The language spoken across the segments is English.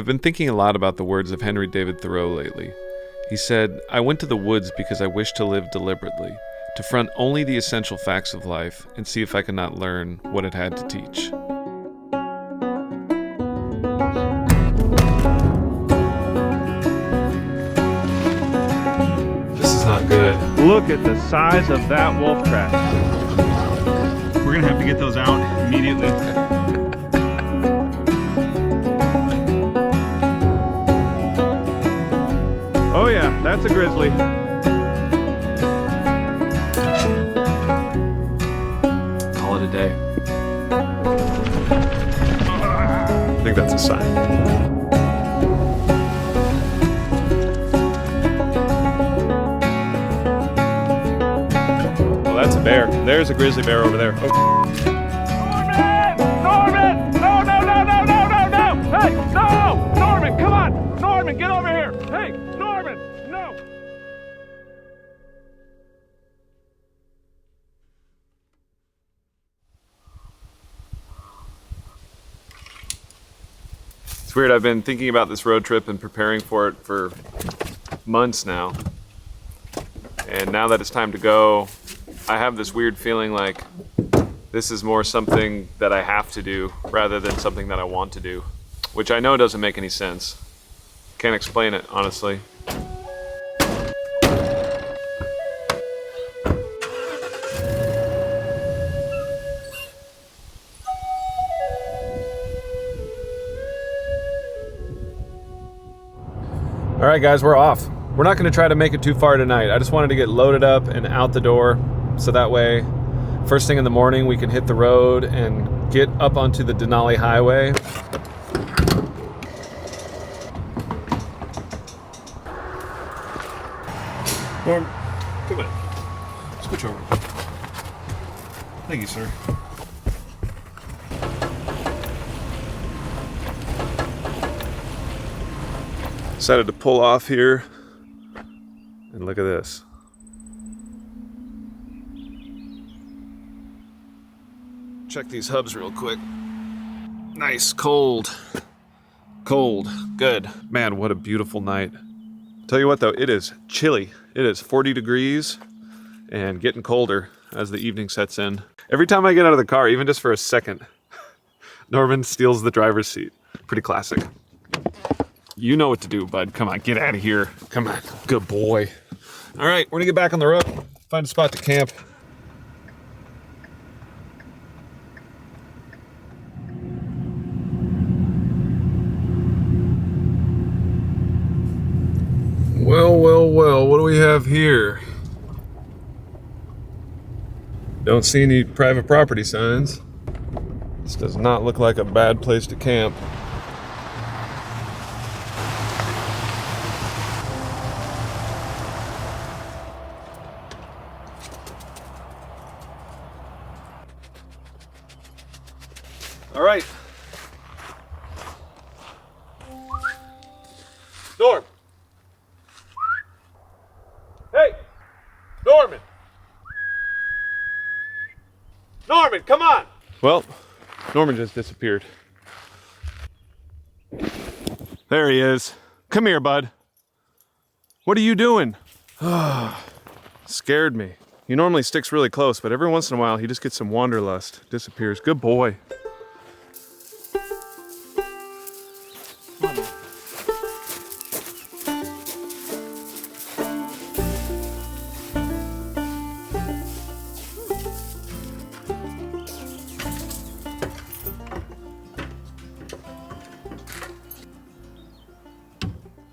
I've been thinking a lot about the words of Henry David Thoreau lately. He said, "I went to the woods because I wished to live deliberately, to front only the essential facts of life and see if I could not learn what it had to teach." This is not good. Look at the size of that wolf trap. We're gonna have to get those out immediately. Oh yeah, that's a grizzly. Call it a day. I think that's a sign. Oh, that's a bear. There's a grizzly bear over there. Oh. Norman! No, no, no, no, no, no, no! Hey, no! Norman, come on! Norman, get over here! Hey, Norman, no! It's weird, I've been thinking about this road trip and preparing for it for months now. And now that it's time to go, I have this weird feeling like this is more something that I have to do rather than something that I want to do, which I know doesn't make any sense. Can't explain it, honestly. All right, guys, we're off. We're not gonna try to make it too far tonight. I just wanted to get loaded up and out the door so that way, first thing in the morning, we can hit the road and get up onto the Denali highway. Norm, come on. Switch over. Thank you, sir. Decided to pull off here, and look at this. Check these hubs real quick. Nice, cold. Cold, good. Man, what a beautiful night. Tell you what though, it is chilly. It is 40 degrees and getting colder as the evening sets in. Every time I get out of the car, even just for a second, Norman steals the driver's seat. Pretty classic. You know what to do, bud. Come on, get out of here. Come on, good boy. All right, we're gonna get back on the road, find a spot to camp. Well, well, well, what do we have here? Don't see any private property signs. This does not look like a bad place to camp. All right. Norm. Hey, Norman. Norman, come on. Well, Norman just disappeared. There he is. Come here, bud. What are you doing? Scared me. He normally sticks really close, but every once in a while he just gets some wanderlust. Disappears. Good boy.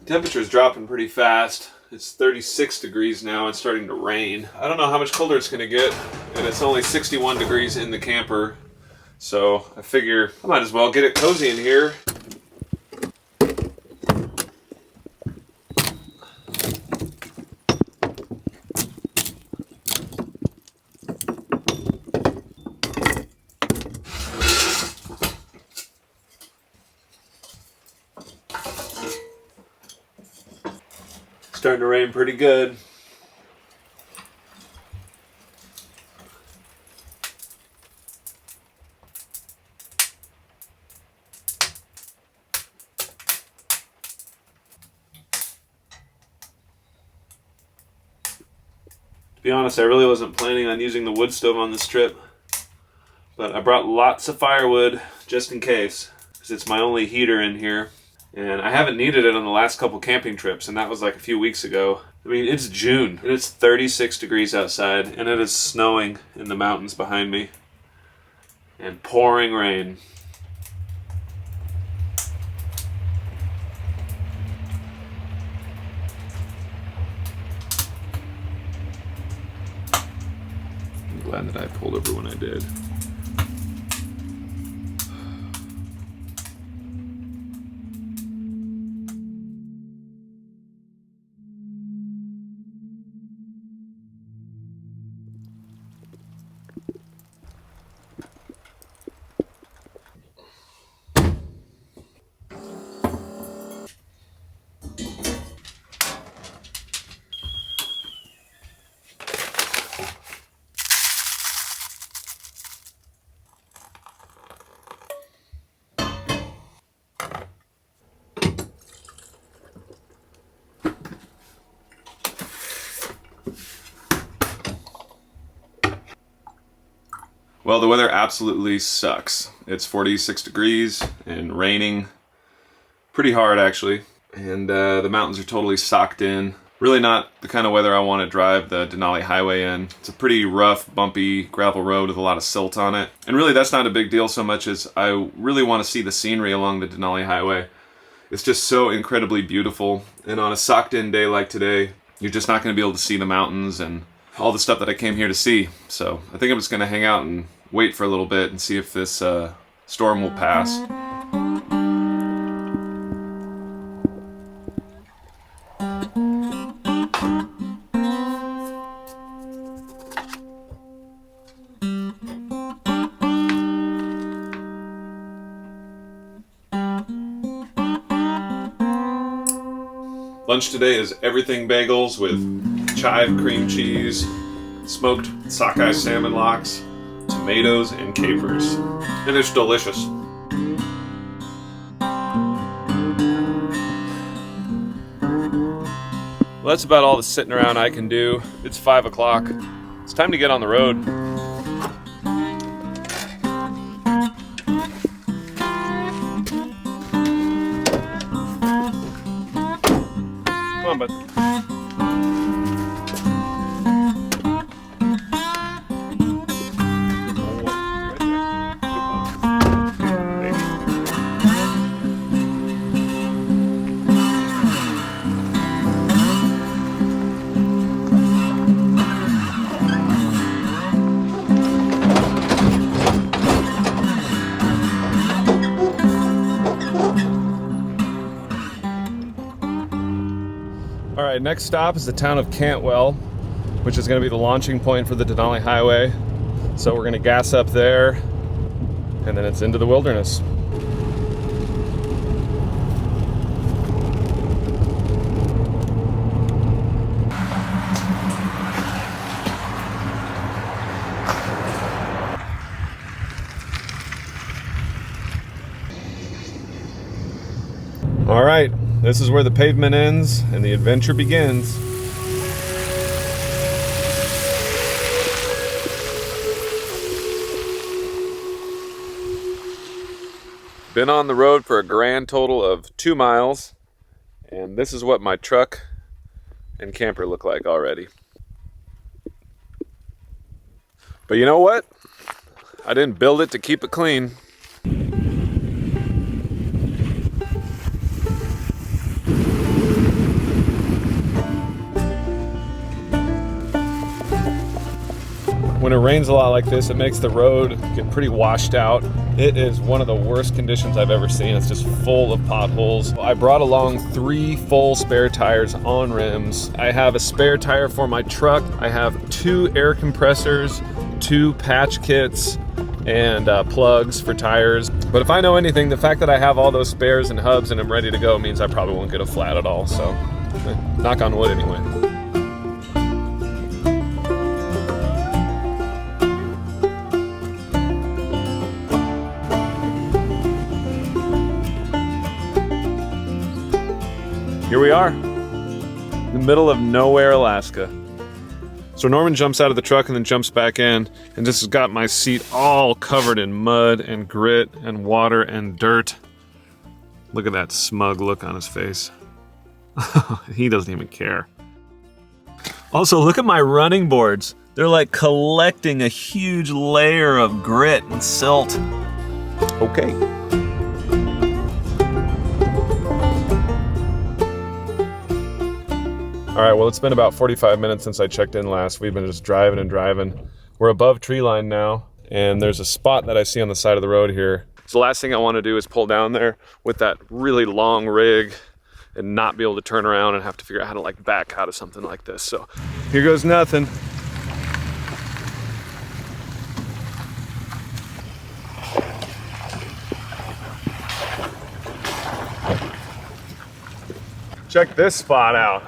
Temperature's dropping pretty fast. It's 36 degrees now and starting to rain. I don't know how much colder it's gonna get, and it's only 61 degrees in the camper. So I figure I might as well get it cozy in here. Starting to rain pretty good. be honest, I really wasn't planning on using the wood stove on this trip, but I brought lots of firewood just in case, because it's my only heater in here, and I haven't needed it on the last couple camping trips, and that was like a few weeks ago. I mean, it's June, and it's 36 degrees outside, and it is snowing in the mountains behind me, and pouring rain. I'm glad that I pulled over when I did. Well, the weather absolutely sucks. It's 46 degrees and raining pretty hard, actually. And the mountains are totally socked in. Really not the kind of weather I want to drive the Denali highway in. It's a pretty rough, bumpy gravel road with a lot of silt on it. And really, that's not a big deal so much as I really want to see the scenery along the Denali highway. It's just so incredibly beautiful. And on a socked in day like today, you're just not going to be able to see the mountains and all the stuff that I came here to see. So I think I'm just going to hang out and wait for a little bit and see if this storm will pass. Lunch today is everything bagels with chive cream cheese, smoked sockeye salmon lox, tomatoes, and capers. And it's delicious. Well, that's about all the sitting around I can do. It's 5 o'clock. It's time to get on the road. Come on, bud. All right, next stop is the town of Cantwell, which is going to be the launching point for the Denali Highway. So we're going to gas up there, and then it's into the wilderness. All right. This is where the pavement ends and the adventure begins. Been on the road for a grand total of 2 miles, and this is what my truck and camper look like already. But you know what? I didn't build it to keep it clean. When it rains a lot like this, it makes the road get pretty washed out. It is one of the worst conditions I've ever seen. It's just full of potholes. I brought along 3 full spare tires on rims. I have a spare tire for my truck. I have 2 air compressors, 2 patch kits, and plugs for tires. But if I know anything, the fact that I have all those spares and hubs and I'm ready to go means I probably won't get a flat at all. So, knock on wood anyway. Here we are, in the middle of nowhere, Alaska. So Norman jumps out of the truck and then jumps back in, and this has got my seat all covered in mud and grit and water and dirt. Look at that smug look on his face. He doesn't even care. Also, look at my running boards. They're like collecting a huge layer of grit and silt. Okay. All right, well, it's been about 45 minutes since I checked in last. We've been just driving and driving. We're above tree line now, and there's a spot that I see on the side of the road here. So the last thing I want to do is pull down there with that really long rig and not be able to turn around and have to figure out how to like back out of something like this. So here goes nothing. Check this spot out.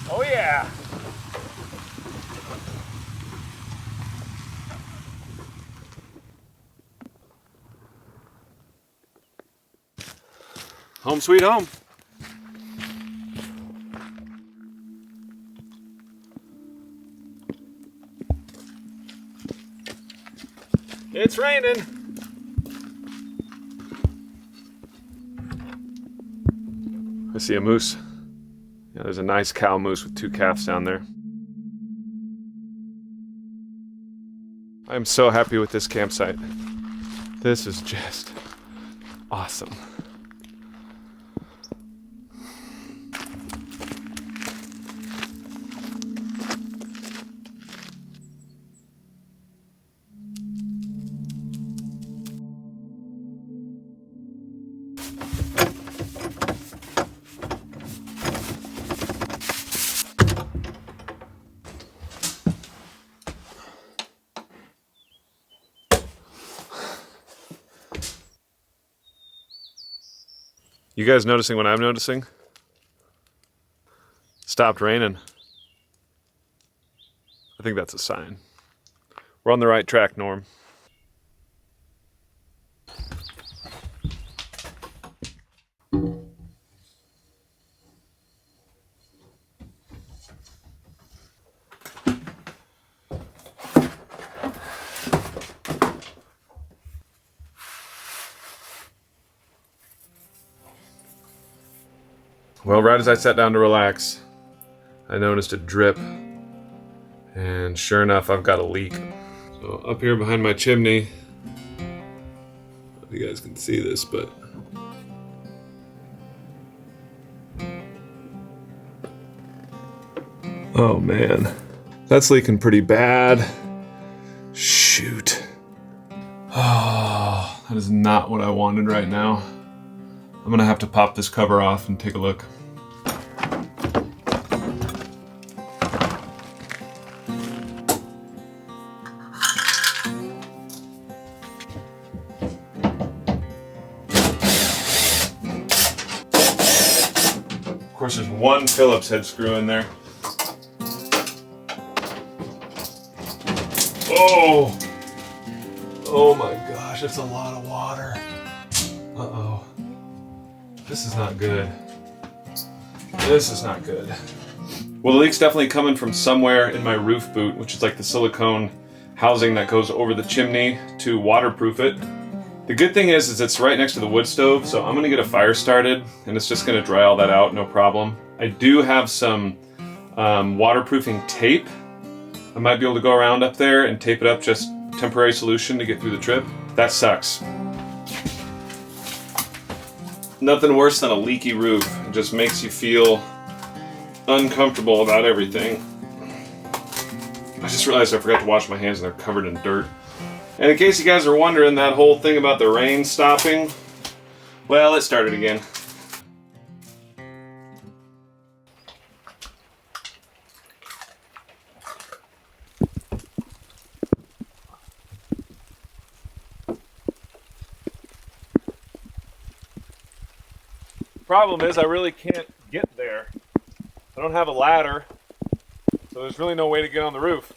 Oh yeah. Home sweet home. It's raining. I see a moose. Yeah, there's a nice cow moose with 2 calves down there. I'm so happy with this campsite. This is just awesome. You guys noticing what I'm noticing? Stopped raining. I think that's a sign. We're on the right track, Norm. Well, right as I sat down to relax, I noticed a drip, and sure enough, I've got a leak. So up here behind my chimney, I don't know if you guys can see this, but oh man, that's leaking pretty bad. Shoot. Oh, that is not what I wanted right now. I'm gonna have to pop this cover off and take a look. Of course, there's one Phillips head screw in there. Oh! Oh my gosh, it's a lot of water. Uh-oh. This is not good. This is not good. Well, the leak's definitely coming from somewhere in my roof boot, which is like the silicone housing that goes over the chimney to waterproof it. The good thing is it's right next to the wood stove, so I'm gonna get a fire started and it's just gonna dry all that out, no problem. I do have some waterproofing tape. I might be able to go around up there and tape it up, just temporary solution to get through the trip. That sucks. Nothing worse than a leaky roof. It just makes you feel uncomfortable about everything. I just realized I forgot to wash my hands and they're covered in dirt. And in case you guys are wondering, that whole thing about the rain stopping, well, it started again. Problem is, I really can't get there. I don't have a ladder, so there's really no way to get on the roof.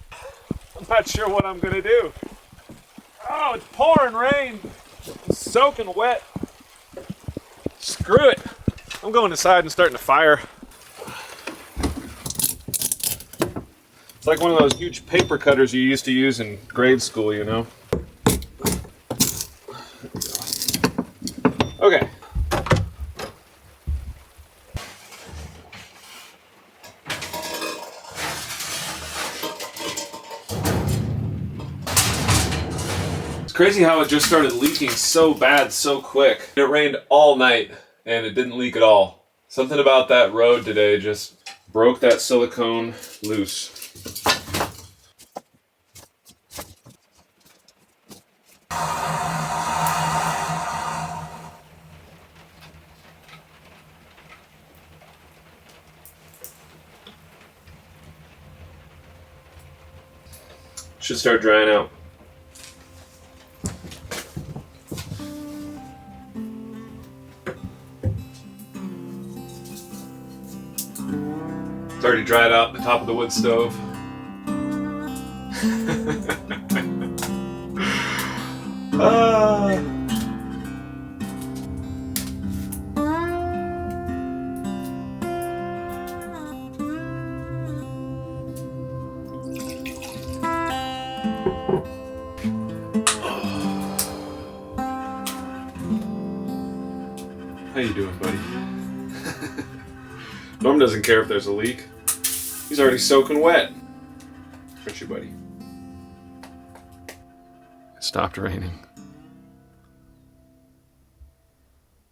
I'm not sure what I'm gonna do. Oh, it's pouring rain. I'm soaking wet. Screw it. I'm going inside and starting a fire. It's like one of those huge paper cutters you used to use in grade school, you know? Okay. It's crazy how it just started leaking so bad so quick. It rained all night and it didn't leak at all. Something about that road today just broke that silicone loose. Should start drying out. It's already dried out the top of the wood stove. How you doing, buddy? Norm doesn't care if there's a leak. He's already soaking wet. Aren't you, buddy? It stopped raining.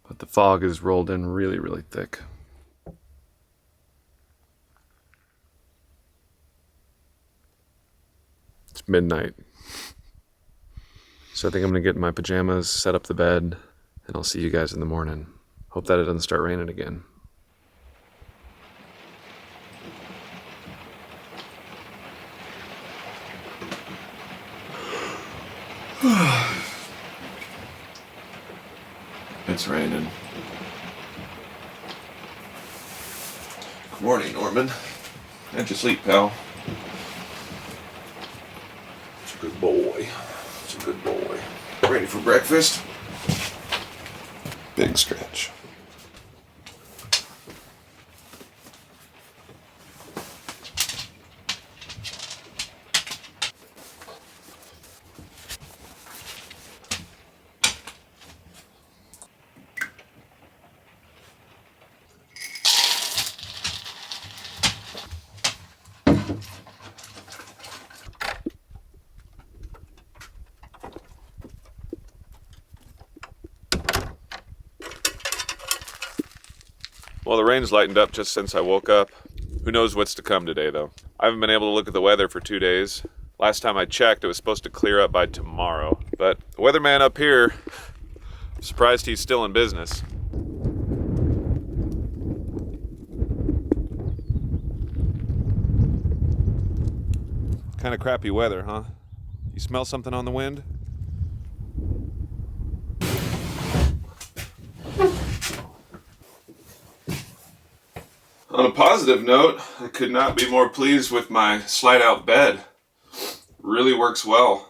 But the fog has rolled in really, really thick. It's midnight. So I think I'm gonna get in my pajamas, set up the bed, and I'll see you guys in the morning. Hope that it doesn't start raining again. It's raining. Good morning, Norman. How'd you sleep, pal? It's a good boy. It's a good boy. Ready for breakfast? Big stretch. Well, the rain's lightened up just since I woke up. Who knows what's to come today, though. I haven't been able to look at the weather for 2 days. Last time I checked, it was supposed to clear up by tomorrow. But the weatherman up here, I'm surprised he's still in business. Kind of crappy weather, huh? You smell something on the wind? On a positive note, I could not be more pleased with my slide out bed. Really works well.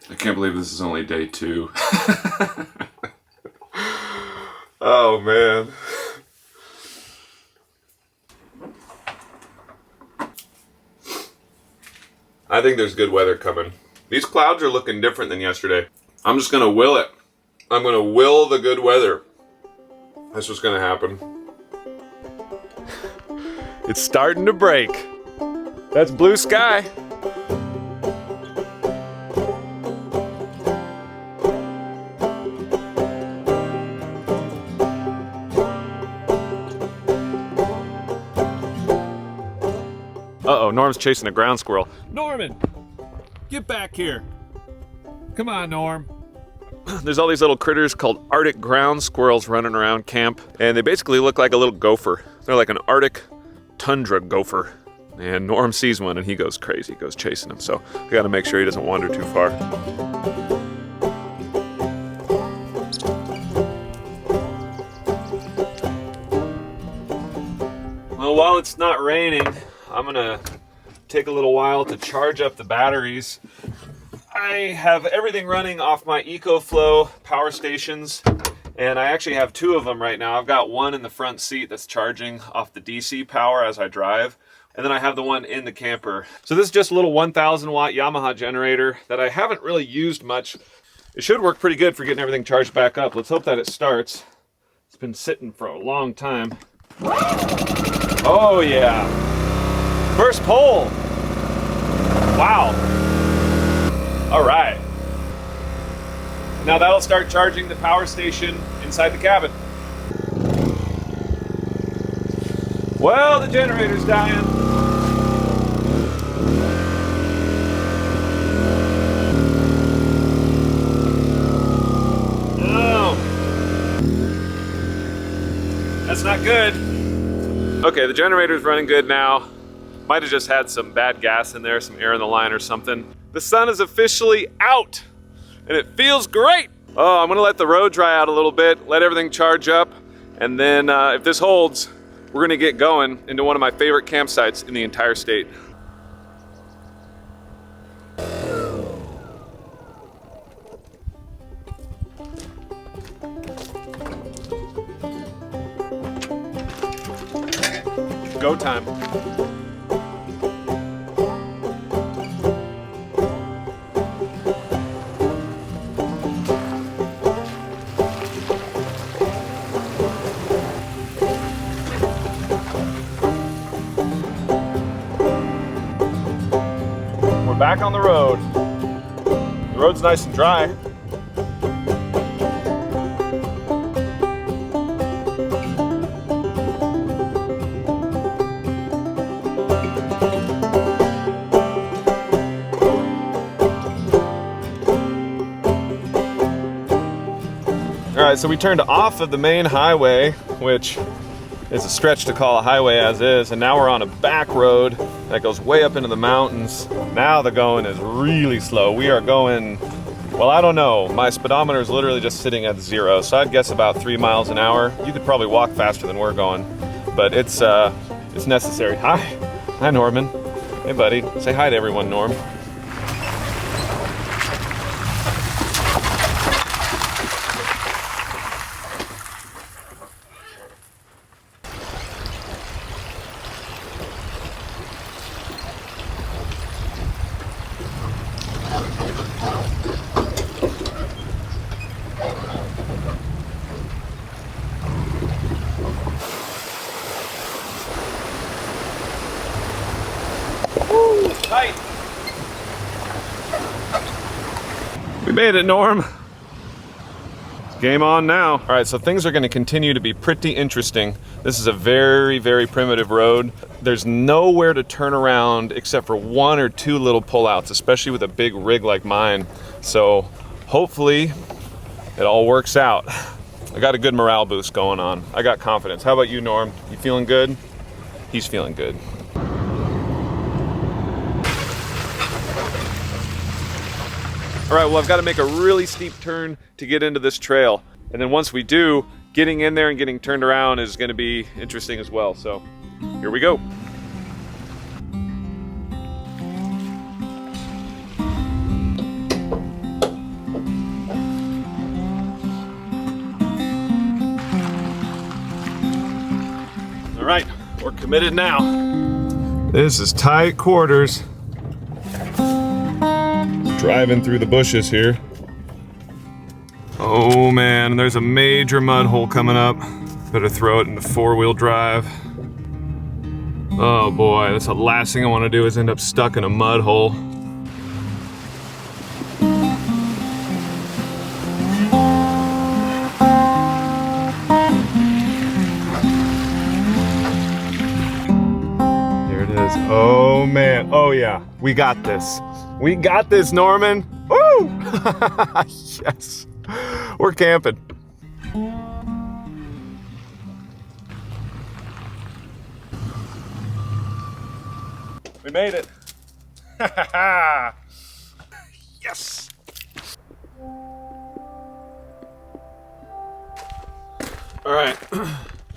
I can't believe this is only day 2. Oh man. I think there's good weather coming. These clouds are looking different than yesterday. I'm just gonna will it. I'm gonna will the good weather. That's what's gonna happen. It's starting to break. That's blue sky. Uh-oh, Norm's chasing a ground squirrel. Norman, get back here. Come on, Norm. There's all these little critters called Arctic ground squirrels running around camp, and they basically look like a little gopher. They're like an Arctic tundra gopher. And Norm sees one and he goes crazy, goes chasing him. So I gotta make sure he doesn't wander too far. Well, while it's not raining, I'm gonna take a little while to charge up the batteries. I have everything running off my EcoFlow power stations, and I actually have two of them right now. I've got one in the front seat that's charging off the DC power as I drive, and then I have the one in the camper. So this is just a little 1,000 watt Yamaha generator that I haven't really used much. It should work pretty good for getting everything charged back up. Let's hope that it starts. It's been sitting for a long time. Oh yeah, first pull. Wow. All right. Now that'll start charging the power station inside the cabin. Well, the generator's dying. Oh. That's not good. Okay, the generator's running good now. Might have just had some bad gas in there, some air in the line or something. The sun is officially out, and it feels great. Oh, I'm gonna let the road dry out a little bit, let everything charge up, and then if this holds, we're gonna get going into one of my favorite campsites in the entire state. Go time. We're back on the road. The road's nice and dry. All right, so we turned off of the main highway, which is a stretch to call a highway as is, and now we're on a back road that goes way up into the mountains. Now the going is really slow. We are going, well, I don't know. My speedometer is literally just sitting at 0, so I'd guess about 3 miles an hour. You could probably walk faster than we're going, but it's necessary. Hi, Norman. Hey, buddy. Say hi to everyone, Norm. Tight. We made it, Norm. Game on now. All right, so things are going to continue to be pretty interesting. This is a very, very primitive road. There's nowhere to turn around except for 1 or 2 little pullouts, especially with a big rig like mine. So hopefully it all works out. I got a good morale boost going on. I got confidence. How about you, Norm? You feeling good? He's feeling good. All right, well, I've got to make a really steep turn to get into this trail. And then once we do, getting in there and getting turned around is going to be interesting as well. So here we go. All right, we're committed now. This is tight quarters. Driving through the bushes here. Oh man, there's a major mud hole coming up. Better throw it into 4-wheel drive. Oh boy, that's the last thing I want to do is end up stuck in a mud hole. Here it is. Oh man, oh yeah, we got this. We got this, Norman. Woo! Yes, we're camping. We made it. Yes. All right,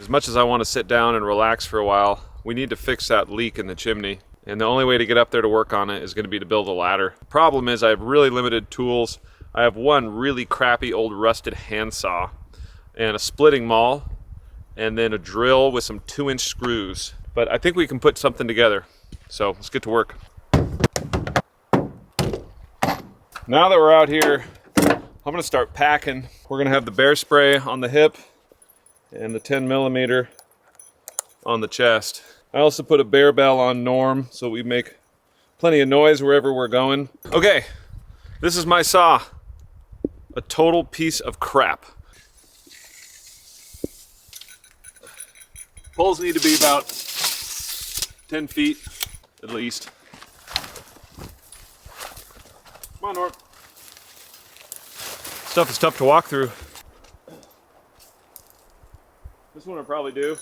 as much as I want to sit down and relax for a while, we need to fix that leak in the chimney. And the only way to get up there to work on it is going to be to build a ladder. Problem is I have really limited tools. I have one really crappy old rusted handsaw and a splitting maul and then a drill with some 2-inch screws. But I think we can put something together. So let's get to work. Now that we're out here, I'm gonna start packing. We're gonna have the bear spray on the hip and the 10mm on the chest. I also put a bear bell on Norm so we make plenty of noise wherever we're going. Okay, this is my saw. A total piece of crap. Poles need to be about 10 feet at least. Come on, Norm. Stuff is tough to walk through. This one will probably do.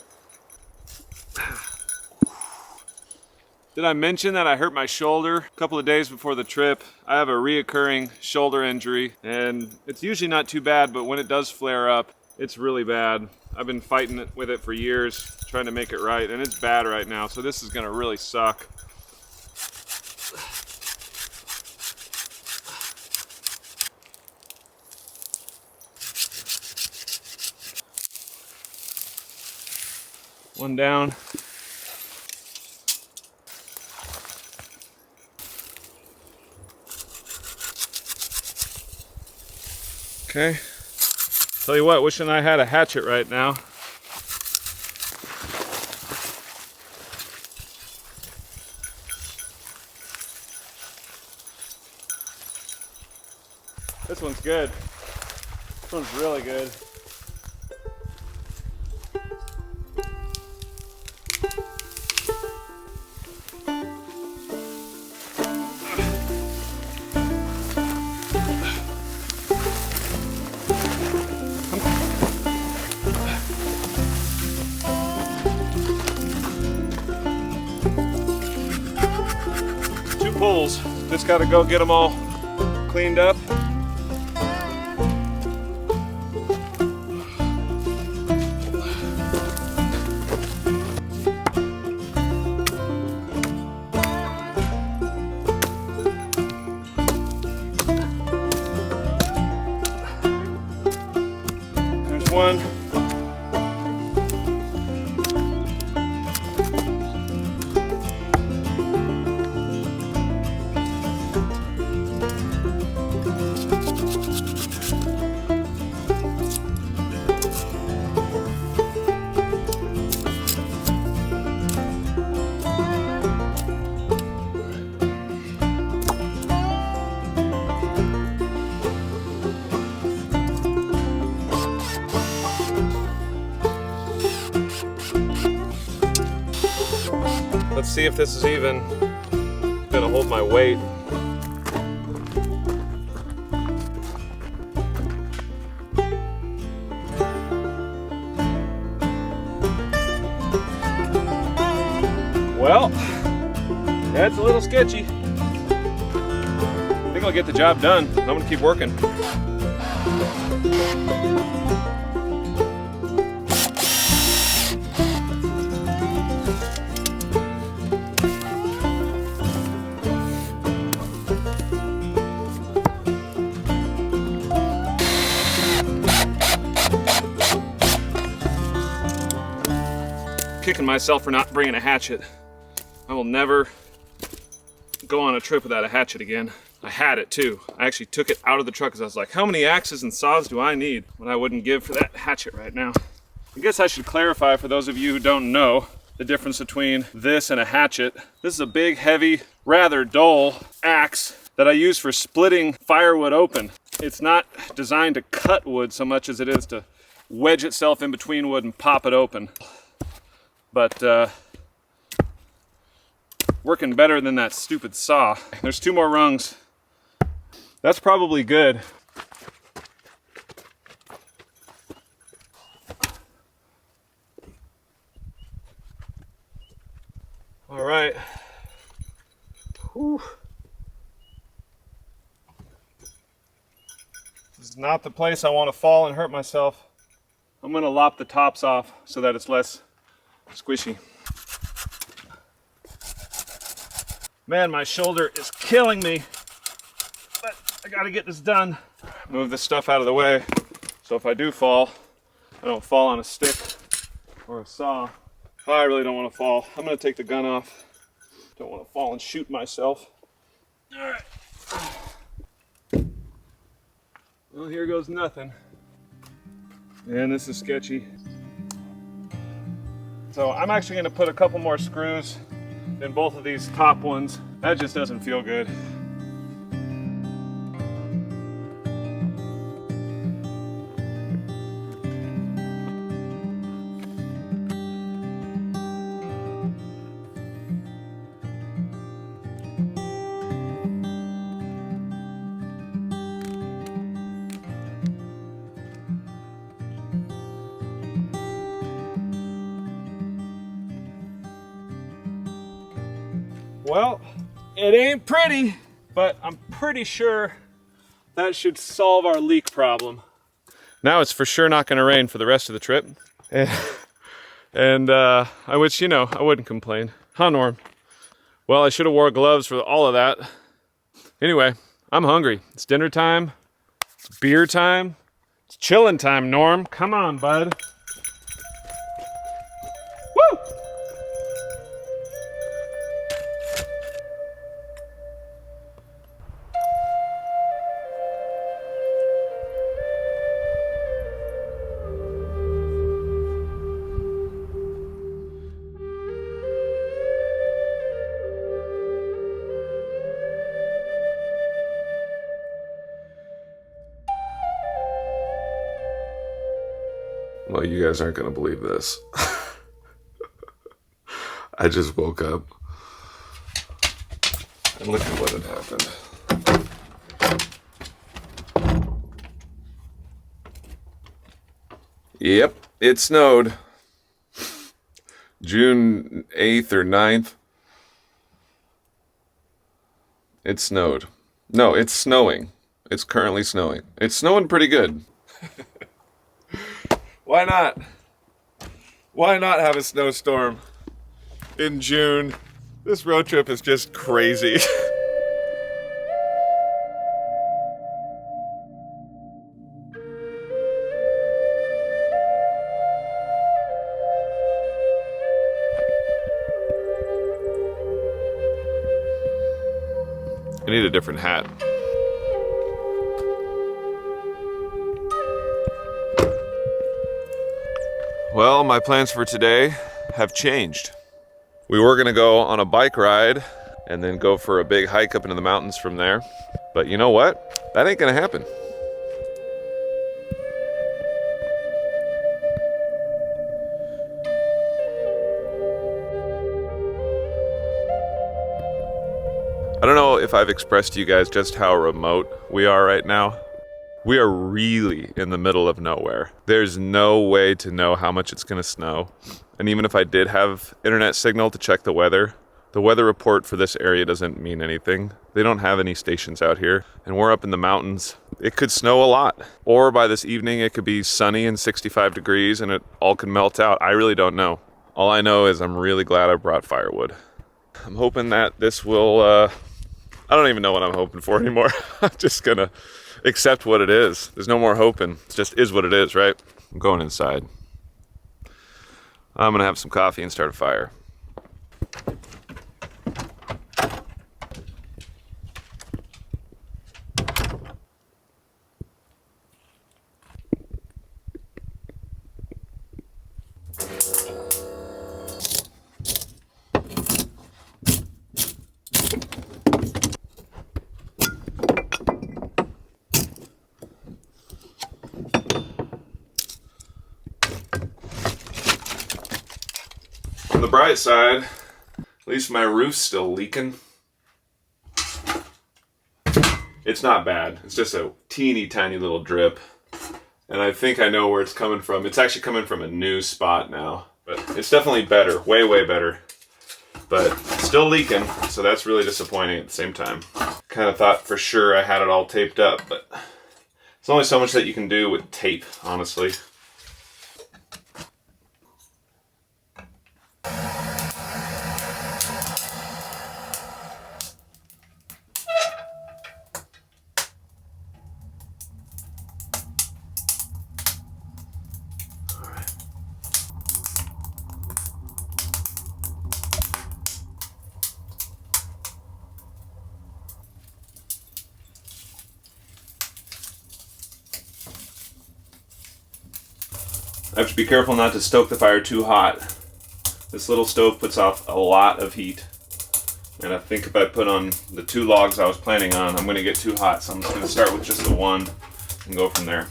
Did I mention that I hurt my shoulder a couple of days before the trip? I have a reoccurring shoulder injury, and it's usually not too bad, but when it does flare up, it's really bad. I've been fighting with it for years, trying to make it right, and it's bad right now, so this is gonna really suck. One down. Okay. Tell you what, wishing I had a hatchet right now. This one's good. This one's really good. Pulls. Just gotta go get them all cleaned up. There's one. Let's see if this is even gonna hold my weight. Well, that's a little sketchy. I think I'll get the job done. I'm gonna keep working. Kicking myself for not bringing a hatchet. I will never go on a trip without a hatchet again. I had it too. I actually took it out of the truck because I was like, how many axes and saws do I need when I wouldn't give for that hatchet right now? I guess I should clarify for those of you who don't know the difference between this and a hatchet. This is a big, heavy, rather dull axe that I use for splitting firewood open. It's not designed to cut wood so much as it is to wedge itself in between wood and pop it open. But working better than that stupid saw. There's 2 more rungs. That's probably good. All right. Whew. This is not the place I want to fall and hurt myself. I'm gonna lop the tops off so that it's less squishy. Man, my shoulder is killing me, but I gotta get this done. Move this stuff out of the way, so if I do fall, I don't fall on a stick or a saw. Oh, I really don't want to fall. I'm gonna take the gun off. Don't want to fall and shoot myself. All right. Well, here goes nothing. And this is sketchy. So I'm actually gonna put a couple more screws in both of these top ones. That just doesn't feel good. Well, it ain't pretty, but I'm pretty sure that should solve our leak problem. Now it's for sure not going to rain for the rest of the trip. And I wish, you know, I wouldn't complain. Huh, Norm? Well, I should have wore gloves for all of that. Anyway, I'm hungry. It's dinner time. It's beer time. It's chilling time, Norm. Come on, bud. Woo! Well, you guys aren't going to believe this. I just woke up and look at what had happened. Yep, it snowed. June 8th or 9th. It snowed. No, it's snowing. It's currently snowing. It's snowing pretty good. Why not? Why not have a snowstorm in June? This road trip is just crazy. I need a different hat. Well, my plans for today have changed. We were gonna go on a bike ride and then go for a big hike up into the mountains from there. But you know what? That ain't gonna happen. I don't know if I've expressed to you guys just how remote we are right now. We are really in the middle of nowhere. There's no way to know how much it's gonna snow. And even if I did have internet signal to check the weather report for this area doesn't mean anything. They don't have any stations out here, and we're up in the mountains. It could snow a lot. Or by this evening, it could be sunny and 65 degrees and it all could melt out. I really don't know. All I know is I'm really glad I brought firewood. I'm hoping that this will, I don't even know what I'm hoping for anymore. I'm just gonna accept what it is. There's no more hoping. It just is what it is, right? I'm going inside. I'm gonna have some coffee and start a fire. On the bright side, at least my roof's still leaking. It's not bad. It's just a teeny tiny little drip. And I think I know where it's coming from. It's actually coming from a new spot now. But it's definitely better. Way, way better. But still leaking, so that's really disappointing at the same time. Kind of thought for sure I had it all taped up, but there's only so much that you can do with tape, honestly. I have to be careful not to stoke the fire too hot. This little stove puts off a lot of heat. And I think if I put on the 2 logs I was planning on, I'm going to get too hot. So I'm just going to start with just the 1 and go from there.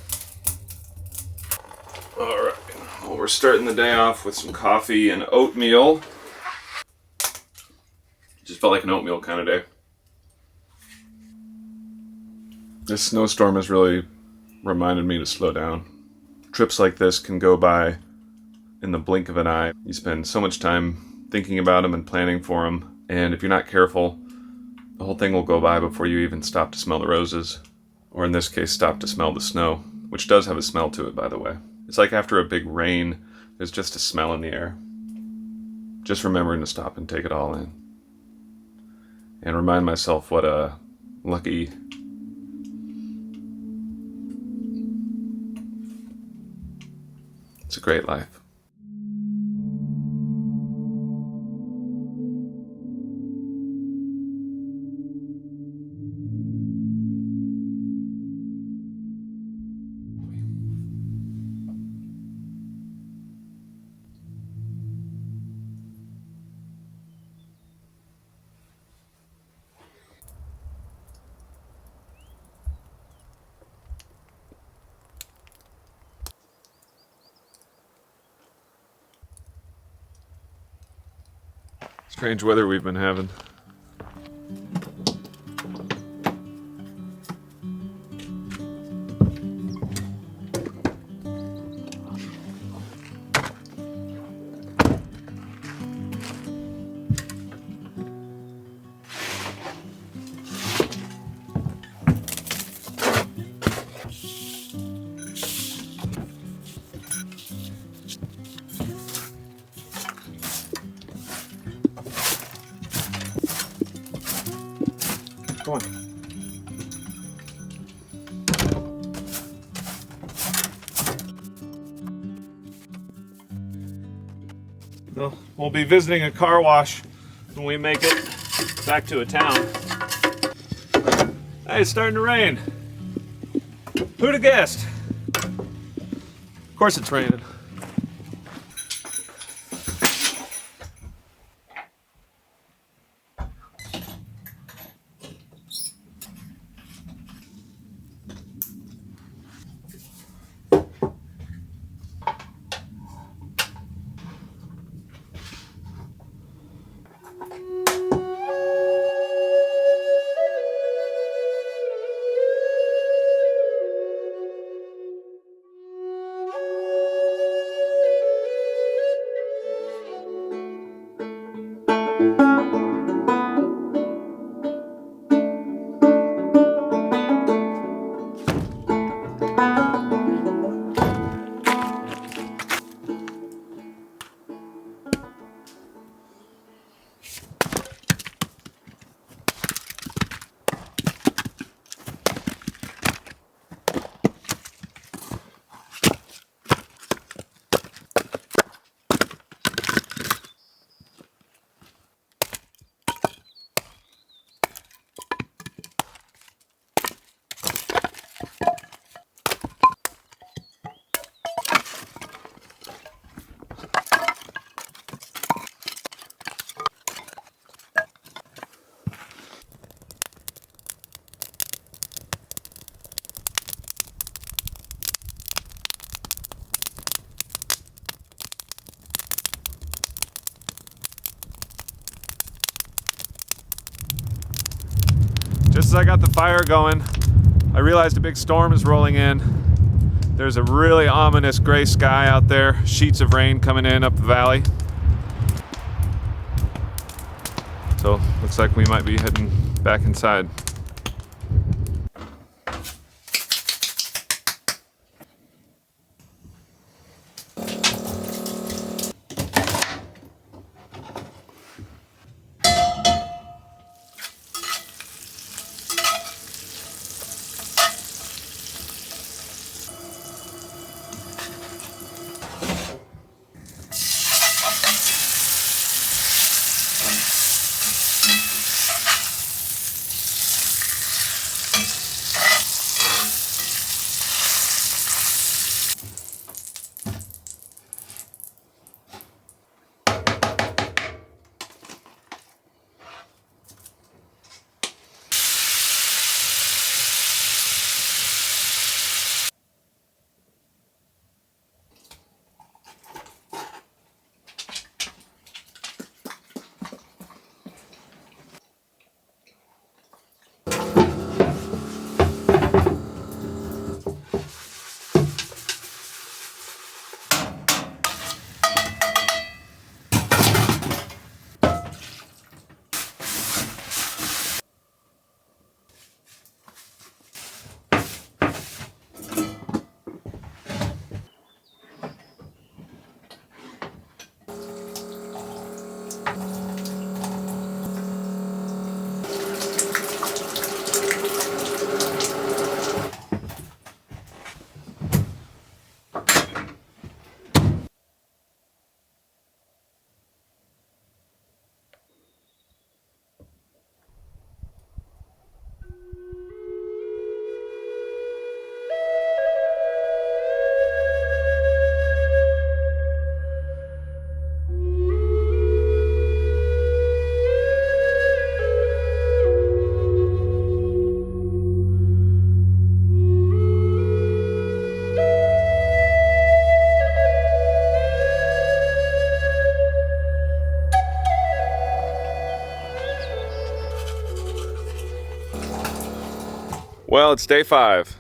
Alright, well, we're starting the day off with some coffee and oatmeal. Just felt like an oatmeal kind of day. This snowstorm has really reminded me to slow down. Trips like this can go by in the blink of an eye. You spend so much time thinking about them and planning for them, and if you're not careful, the whole thing will go by before you even stop to smell the roses. Or in this case, stop to smell the snow, which does have a smell to it, by the way. It's like after a big rain, there's just a smell in the air. Just remembering to stop and take it all in. And remind myself what a lucky... It's a great life. Strange weather we've been having. Come on. Well, we'll be visiting a car wash when we make it back to a town. Hey, it's starting to rain. Who'd have guessed? Of course it's raining. Just as I got the fire going, I realized a big storm is rolling in. There's a really ominous gray sky out there, sheets of rain coming in up the valley. So looks like we might be heading back inside. Well, it's day 5,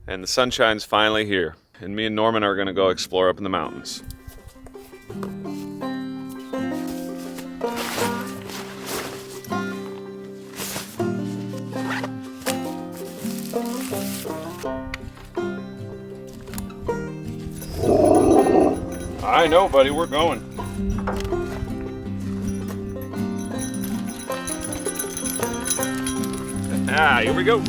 and the sunshine's finally here, and me and Norman are gonna go explore up in the mountains. I know, buddy, we're going. Ah, here we go.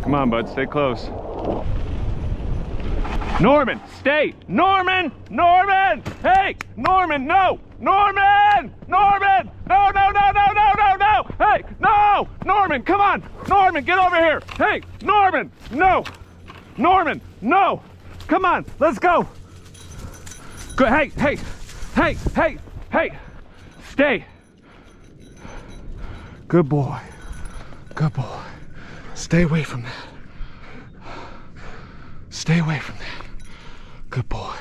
Come on, bud, stay close. Norman, stay! Norman! Norman! Hey! Norman, no! Norman! Norman! No, no, no, no, no, no, no! Hey! No! Norman, come on! Norman, get over here! Hey! Norman! No! Norman, no! Come on, let's go! Good, hey, hey! Hey, hey, hey! Stay! Good boy. Good boy. Stay away from that. Stay away from that. Good boy.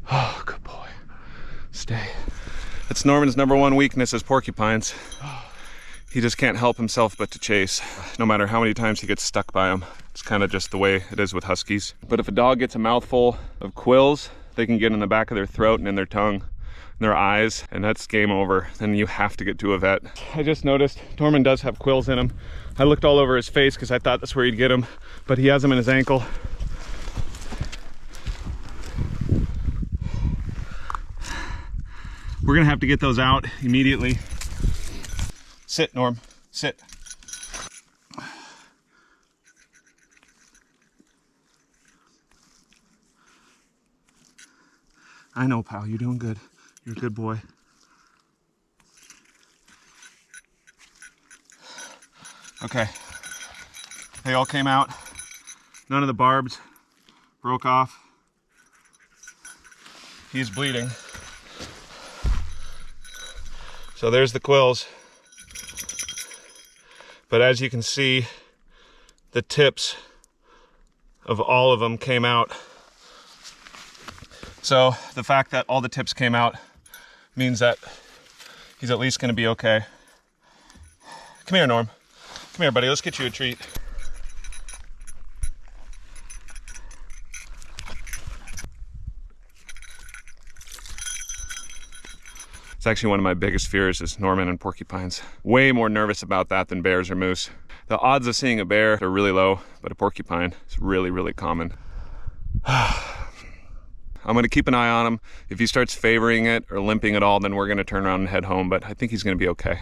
Oh, good boy. Stay. That's Norman's #1 weakness is porcupines. He just can't help himself but to chase, no matter how many times he gets stuck by them. It's kind of just the way it is with huskies. But if a dog gets a mouthful of quills, they can get in the back of their throat and in their tongue, in their eyes, and that's game over. Then you have to get to a vet. I just noticed Norman does have quills in him. I looked all over his face because I thought that's where he'd get them, but he has them in his ankle. We're gonna have to get those out immediately. Sit, Norm, sit. I know, pal, you're doing good. You're a good boy. Okay, they all came out. None of the barbs broke off. He's bleeding. So there's the quills. But as you can see, the tips of all of them came out. So the fact that all the tips came out means that he's at least gonna be okay. Come here, Norm. Come here, buddy, let's get you a treat. It's actually one of my biggest fears is Norman and porcupines. Way more nervous about that than bears or moose. The odds of seeing a bear are really low, but a porcupine is really, really common. I'm gonna keep an eye on him. If he starts favoring it or limping at all, then we're gonna turn around and head home, but I think he's gonna be okay.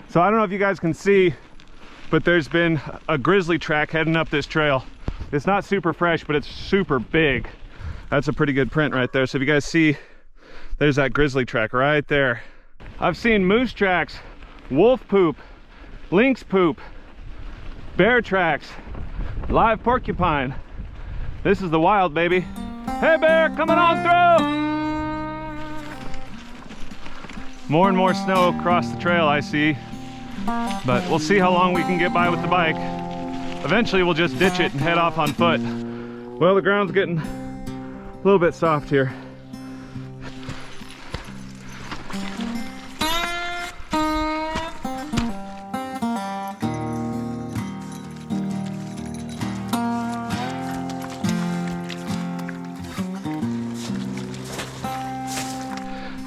So I don't know if you guys can see, but there's been a grizzly track heading up this trail. It's not super fresh, but it's super big. That's a pretty good print right there. So if you guys see, there's that grizzly track right there. I've seen moose tracks, wolf poop, lynx poop, bear tracks, live porcupine. This is the wild, baby. Hey bear, coming on through! More and more snow across the trail I see, but we'll see how long we can get by with the bike. Eventually we'll just ditch it and head off on foot. Well, the ground's getting a little bit soft here.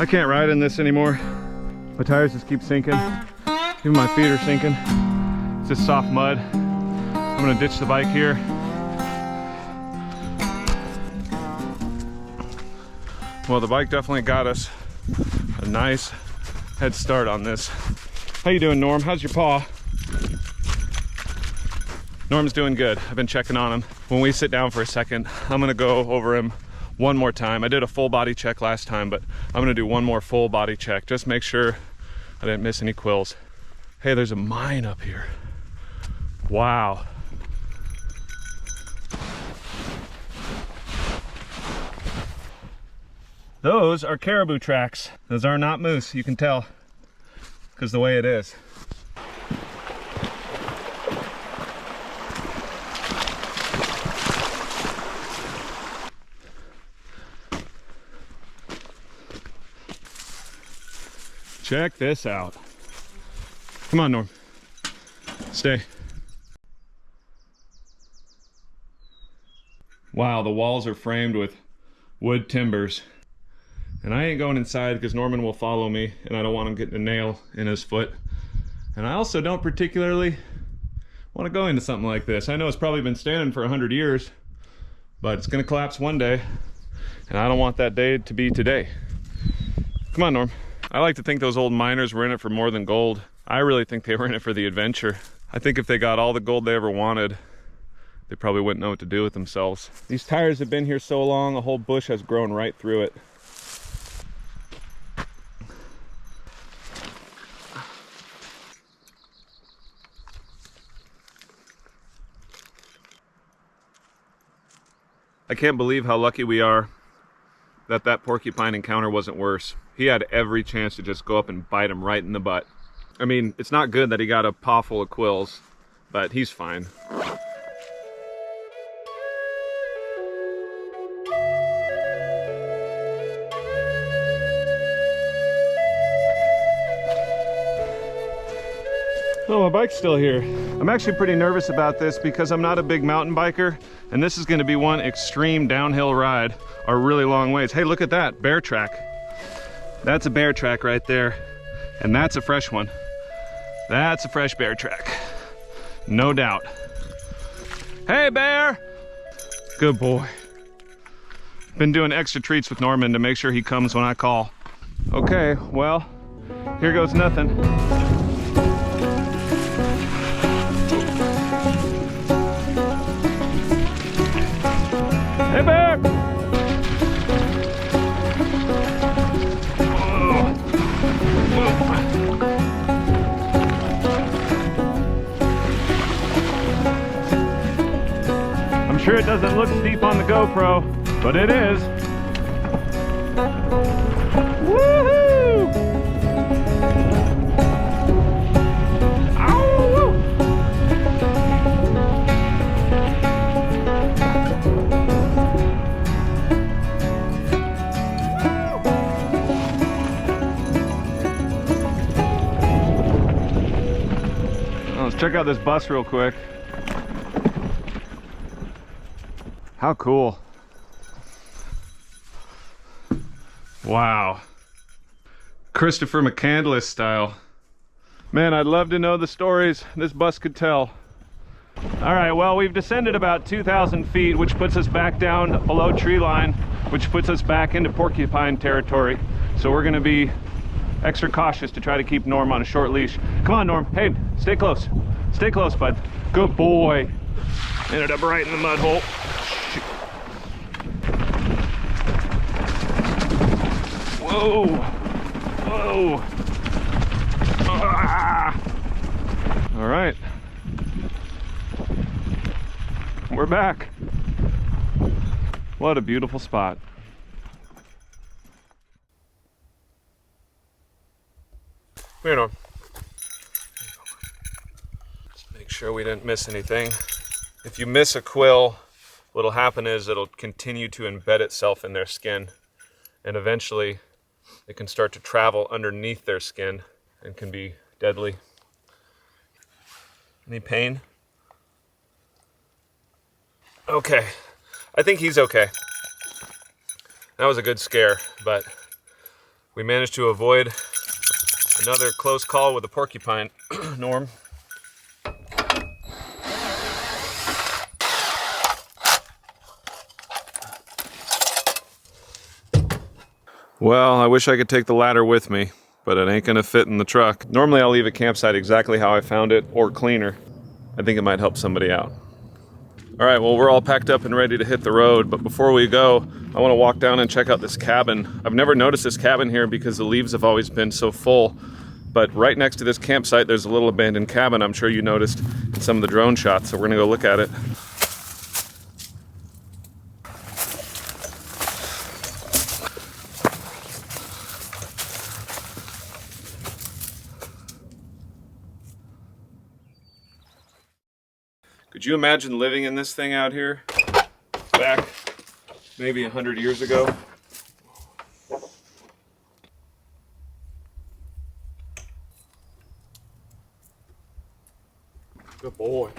I can't ride in this anymore. My tires just keep sinking. Even my feet are sinking. It's just soft mud. I'm gonna ditch the bike here. Well, the bike definitely got us a nice head start on this. How you doing, Norm? How's your paw? Norm's doing good. I've been checking on him. When we sit down for a second, I'm gonna go over him one more time. I did a full body check last time, but I'm gonna do one more full body check. Just make sure I didn't miss any quills. Hey, there's a mine up here. Wow. Those are caribou tracks. Those are not moose, you can tell, because the way it is. Check this out. Come on, Norm. Stay. Wow, the walls are framed with wood timbers. And I ain't going inside because Norman will follow me and I don't want him getting a nail in his foot. And I also don't particularly want to go into something like this. I know it's probably been standing for 100 years, but it's gonna collapse one day. And I don't want that day to be today. Come on, Norm. I like to think those old miners were in it for more than gold. I really think they were in it for the adventure. I think if they got all the gold they ever wanted, they probably wouldn't know what to do with themselves. These tires have been here so long, a whole bush has grown right through it. I can't believe how lucky we are that that porcupine encounter wasn't worse. He had every chance to just go up and bite him right in the butt. I mean, it's not good that he got a paw full of quills, but he's fine. Oh, my bike's still here. I'm actually pretty nervous about this because I'm not a big mountain biker, and this is gonna be one extreme downhill ride, or really long ways. Hey, look at that, bear track. That's a bear track right there, and that's a fresh one. That's a fresh bear track, no doubt. Hey, bear! Good boy. Been doing extra treats with Norman to make sure he comes when I call. Okay, well, here goes nothing. Hey, bear! I'm sure it doesn't look steep on the GoPro, but it is. Woohoo! Ow! Let's check out this bus real quick. How cool. Wow. Christopher McCandless style. Man, I'd love to know the stories this bus could tell. All right, well, we've descended about 2,000 feet, which puts us back down below tree line, which puts us back into porcupine territory. So we're gonna be extra cautious to try to keep Norm on a short leash. Come on, Norm. Hey, stay close. Stay close, bud. Good boy. Ended up right in the mud hole. Whoa. Whoa. Ah. All right. We're back. What a beautiful spot. Come here, Norm. Just make sure we didn't miss anything. If you miss a quill, what'll happen is it'll continue to embed itself in their skin, and eventually it can start to travel underneath their skin and can be deadly. Any pain? Okay, I think he's okay. That was a good scare, but we managed to avoid another close call with a porcupine. Norm. Well, I wish I could take the ladder with me, but it ain't gonna fit in the truck. Normally I'll leave a campsite exactly how I found it, or cleaner. I think it might help somebody out. All right, well, we're all packed up and ready to hit the road, but before we go, I wanna walk down and check out this cabin. I've never noticed this cabin here because the leaves have always been so full, but right next to this campsite, there's a little abandoned cabin. I'm sure you noticed in some of the drone shots, so we're gonna go look at it. Could you imagine living in this thing out here back maybe 100 years ago? Good boy.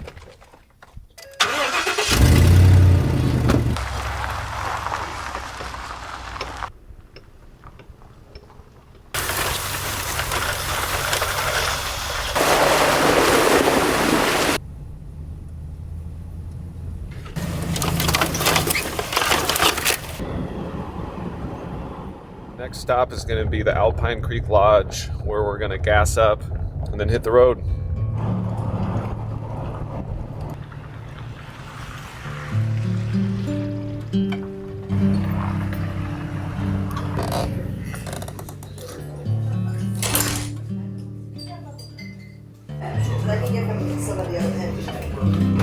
Next stop is going to be the Alpine Creek Lodge, where we're going to gas up and then hit the road.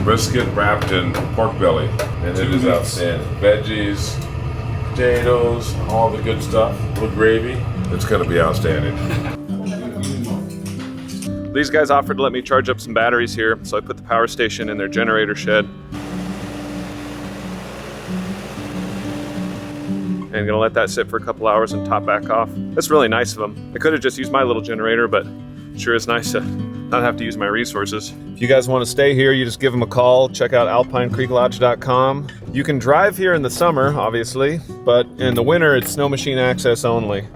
Brisket wrapped in pork belly, and it is outstanding. Veggies, potatoes, all the good stuff, a little gravy. It's going to be outstanding. These guys offered to let me charge up some batteries here, so I put the power station in their generator shed. And gonna let that sit for a couple hours and top back off. That's really nice of them. I could have just used my little generator, but sure is nice to not have to use my resources. If you guys want to stay here, you just give them a call. Check out alpinecreeklodge.com. You can drive here in the summer, obviously, but in the winter, it's snow machine access only.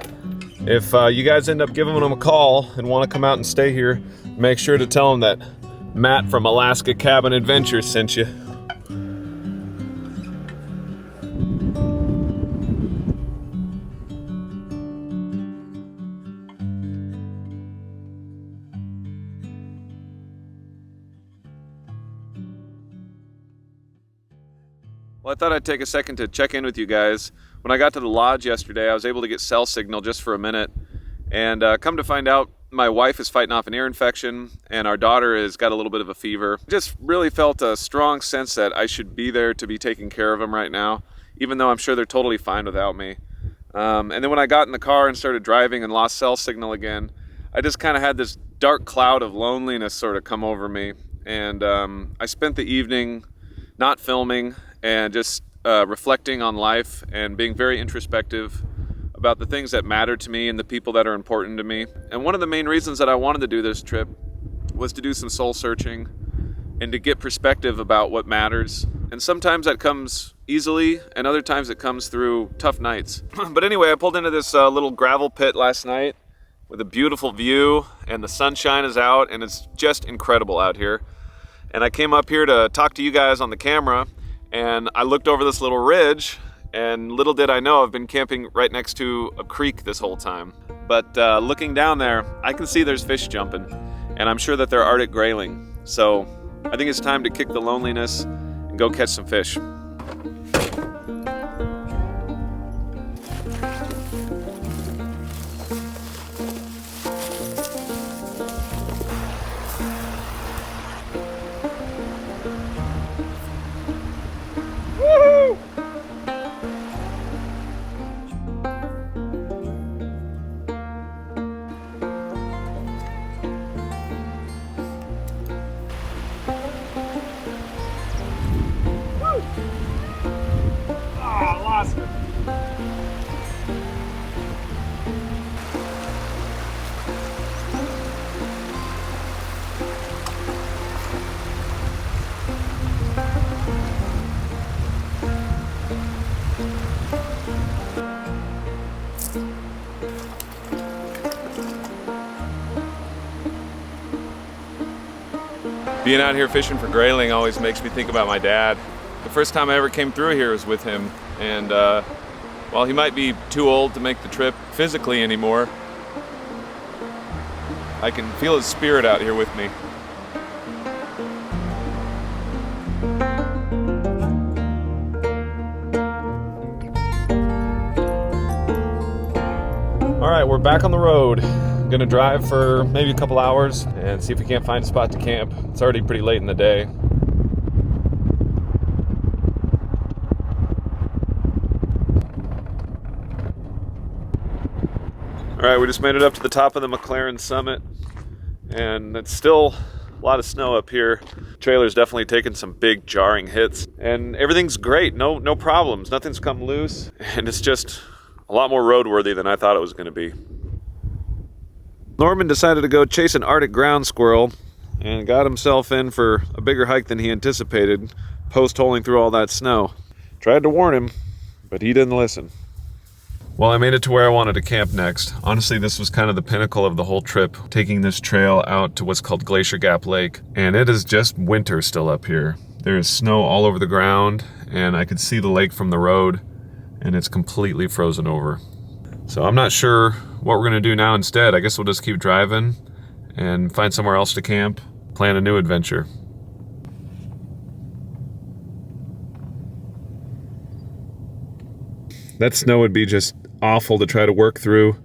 If you guys end up giving them a call and want to come out and stay here, make sure to tell them that Matt from Alaska Cabin Adventures sent you. Well, I thought I'd take a second to check in with you guys. When I got to the lodge yesterday, I was able to get cell signal just for a minute. And come to find out, my wife is fighting off an ear infection, and our daughter has got a little bit of a fever. Just really felt a strong sense that I should be there to be taking care of them right now, even though I'm sure they're totally fine without me. And then when I got in the car and started driving and lost cell signal again, I just kind of had this dark cloud of loneliness sort of come over me. And I spent the evening not filming and just reflecting on life and being very introspective about the things that matter to me and the people that are important to me. And one of the main reasons that I wanted to do this trip was to do some soul searching and to get perspective about what matters. And sometimes that comes easily, and other times it comes through tough nights. But anyway, I pulled into this little gravel pit last night with a beautiful view, and the sunshine is out, and it's just incredible out here. And I came up here to talk to you guys on the camera, and I looked over this little ridge, and little did I know I've been camping right next to a creek this whole time. But looking down there, I can see there's fish jumping, and I'm sure that they're Arctic grayling. So I think it's time to kick the loneliness and go catch some fish. Alaska. Being out here fishing for grayling always makes me think about my dad. The first time I ever came through here was with him, and while he might be too old to make the trip physically anymore, I can feel his spirit out here with me. All right, we're back on the road. Gonna drive for maybe a couple hours and see if we can't find a spot to camp. It's already pretty late in the day. All right, we just made it up to the top of the McLaren summit, and it's still a lot of snow up here. Trailer's definitely taken some big jarring hits, and everything's great. No problems. Nothing's come loose, and it's just a lot more roadworthy than I thought it was going to be. Norman decided to go chase an Arctic ground squirrel, and got himself in for a bigger hike than he anticipated, post-holing through all that snow. Tried to warn him, but he didn't listen. Well, I made it to where I wanted to camp next. Honestly, this was kind of the pinnacle of the whole trip, taking this trail out to what's called Glacier Gap Lake. And it is just winter still up here. There is snow all over the ground, and I could see the lake from the road, and it's completely frozen over. So I'm not sure what we're gonna do now instead. I guess we'll just keep driving and find somewhere else to camp, plan a new adventure. That snow would be just awful to try to work through,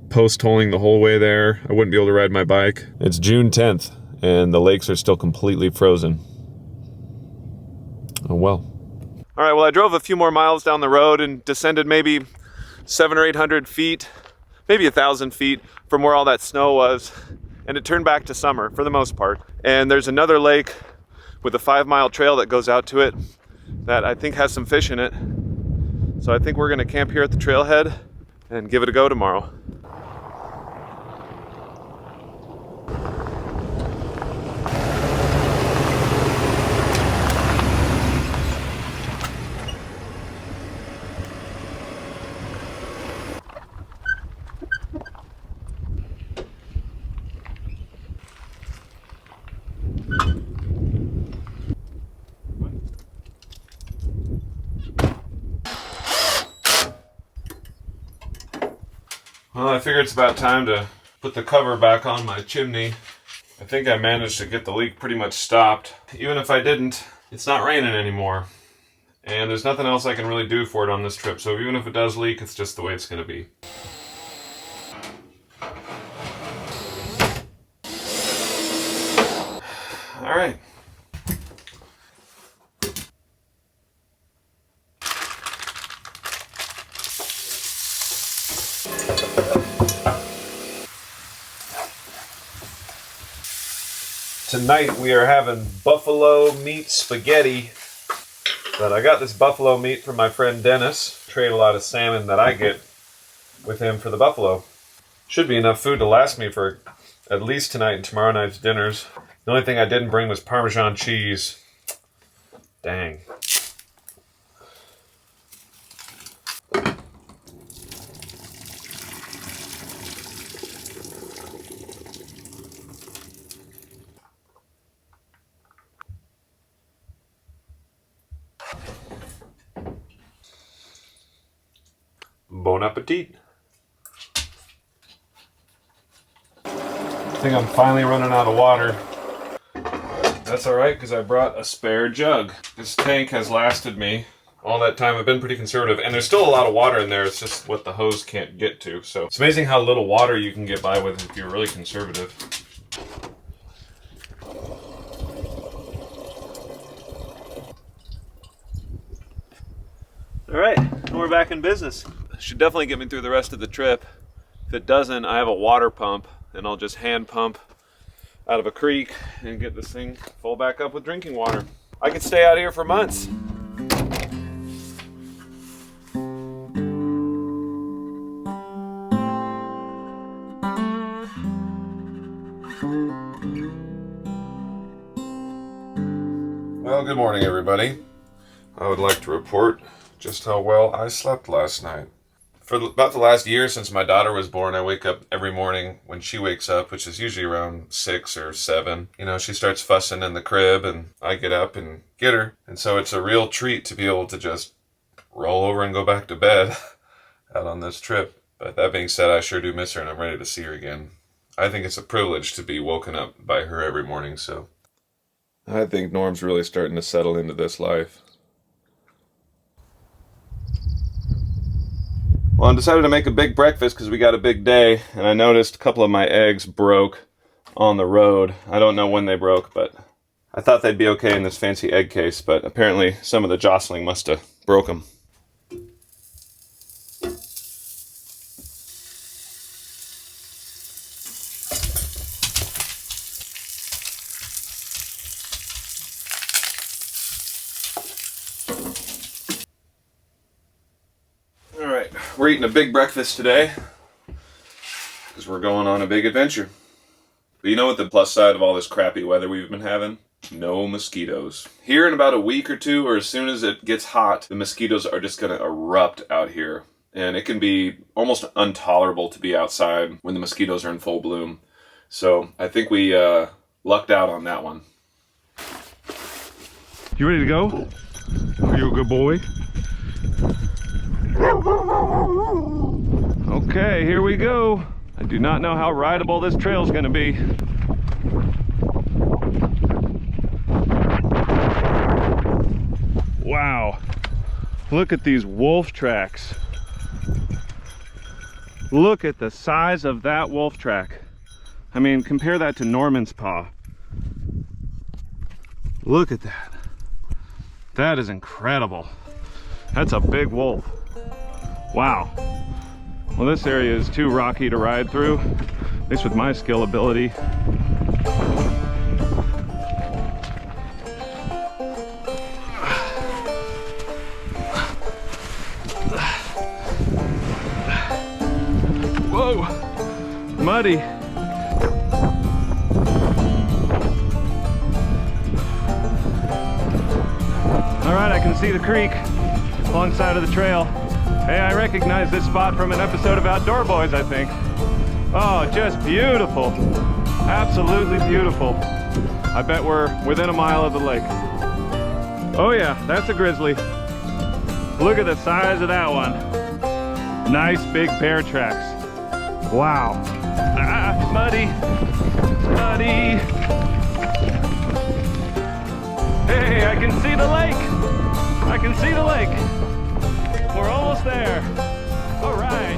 post-holing the whole way there. I wouldn't be able to ride my bike. It's June 10th, and the lakes are still completely frozen. Oh well. All right, well, I drove a few more miles down the road and descended maybe 700 or 800 feet, maybe 1,000 feet from where all that snow was, and it turned back to summer for the most part. And there's another lake with a 5-mile trail that goes out to it that I think has some fish in it. So I think we're gonna camp here at the trailhead and give it a go tomorrow. Well, I figure it's about time to put the cover back on my chimney. I think I managed to get the leak pretty much stopped. Even if I didn't, it's not raining anymore. And there's nothing else I can really do for it on this trip. So even if it does leak, it's just the way it's gonna be. All right. Tonight we are having buffalo meat spaghetti. But I got this buffalo meat from my friend Dennis. Trade a lot of salmon that I get with him for the buffalo. Should be enough food to last me for at least tonight and tomorrow night's dinners. The only thing I didn't bring was Parmesan cheese. Dang. Bon appetit. I think I'm finally running out of water. That's alright, because I brought a spare jug. This tank has lasted me all that time. I've been pretty conservative, and there's still a lot of water in there. It's just what the hose can't get to. So it's amazing how little water you can get by with if you're really conservative. Alright, and we're back in business. Should definitely get me through the rest of the trip. If it doesn't, I have a water pump, and I'll just hand pump out of a creek and get this thing full back up with drinking water. I could stay out here for months. Well, good morning, everybody. I would like to report just how well I slept last night. For about the last year since my daughter was born, I wake up every morning when she wakes up, which is usually around 6 or 7. You know, she starts fussing in the crib and I get up and get her. And so it's a real treat to be able to just roll over and go back to bed out on this trip. But that being said, I sure do miss her and I'm ready to see her again. I think it's a privilege to be woken up by her every morning, so I think Norm's really starting to settle into this life. Well, I decided to make a big breakfast because we got a big day, and I noticed a couple of my eggs broke on the road. I don't know when they broke, but I thought they'd be okay in this fancy egg case, but apparently some of the jostling must have broke them. We're eating a big breakfast today because we're going on a big adventure. But you know what the plus side of all this crappy weather we've been having? No mosquitoes. Here in about a week or two, or as soon as it gets hot, the mosquitoes are just gonna erupt out here. And it can be almost intolerable to be outside when the mosquitoes are in full bloom. So I think we lucked out on that one. You ready to go? Are you a good boy? Okay, here we go. I do not know how rideable this trail is going to be. Wow, look at these wolf tracks. Look at the size of that wolf track. I mean, compare that to Norman's Paw. Look at that. That is incredible. That's a big wolf. Wow. Well, this area is too rocky to ride through, at least with my skill ability. Whoa, muddy. All right, I can see the creek alongside of the trail. Hey, I recognize this spot from an episode of Outdoor Boys, I think. Oh, just beautiful. Absolutely beautiful. I bet we're within a mile of the lake. Oh yeah, that's a grizzly. Look at the size of that one. Nice big bear tracks. Wow. Ah, muddy. Muddy. Hey, I can see the lake. I can see the lake. We're almost there. All right.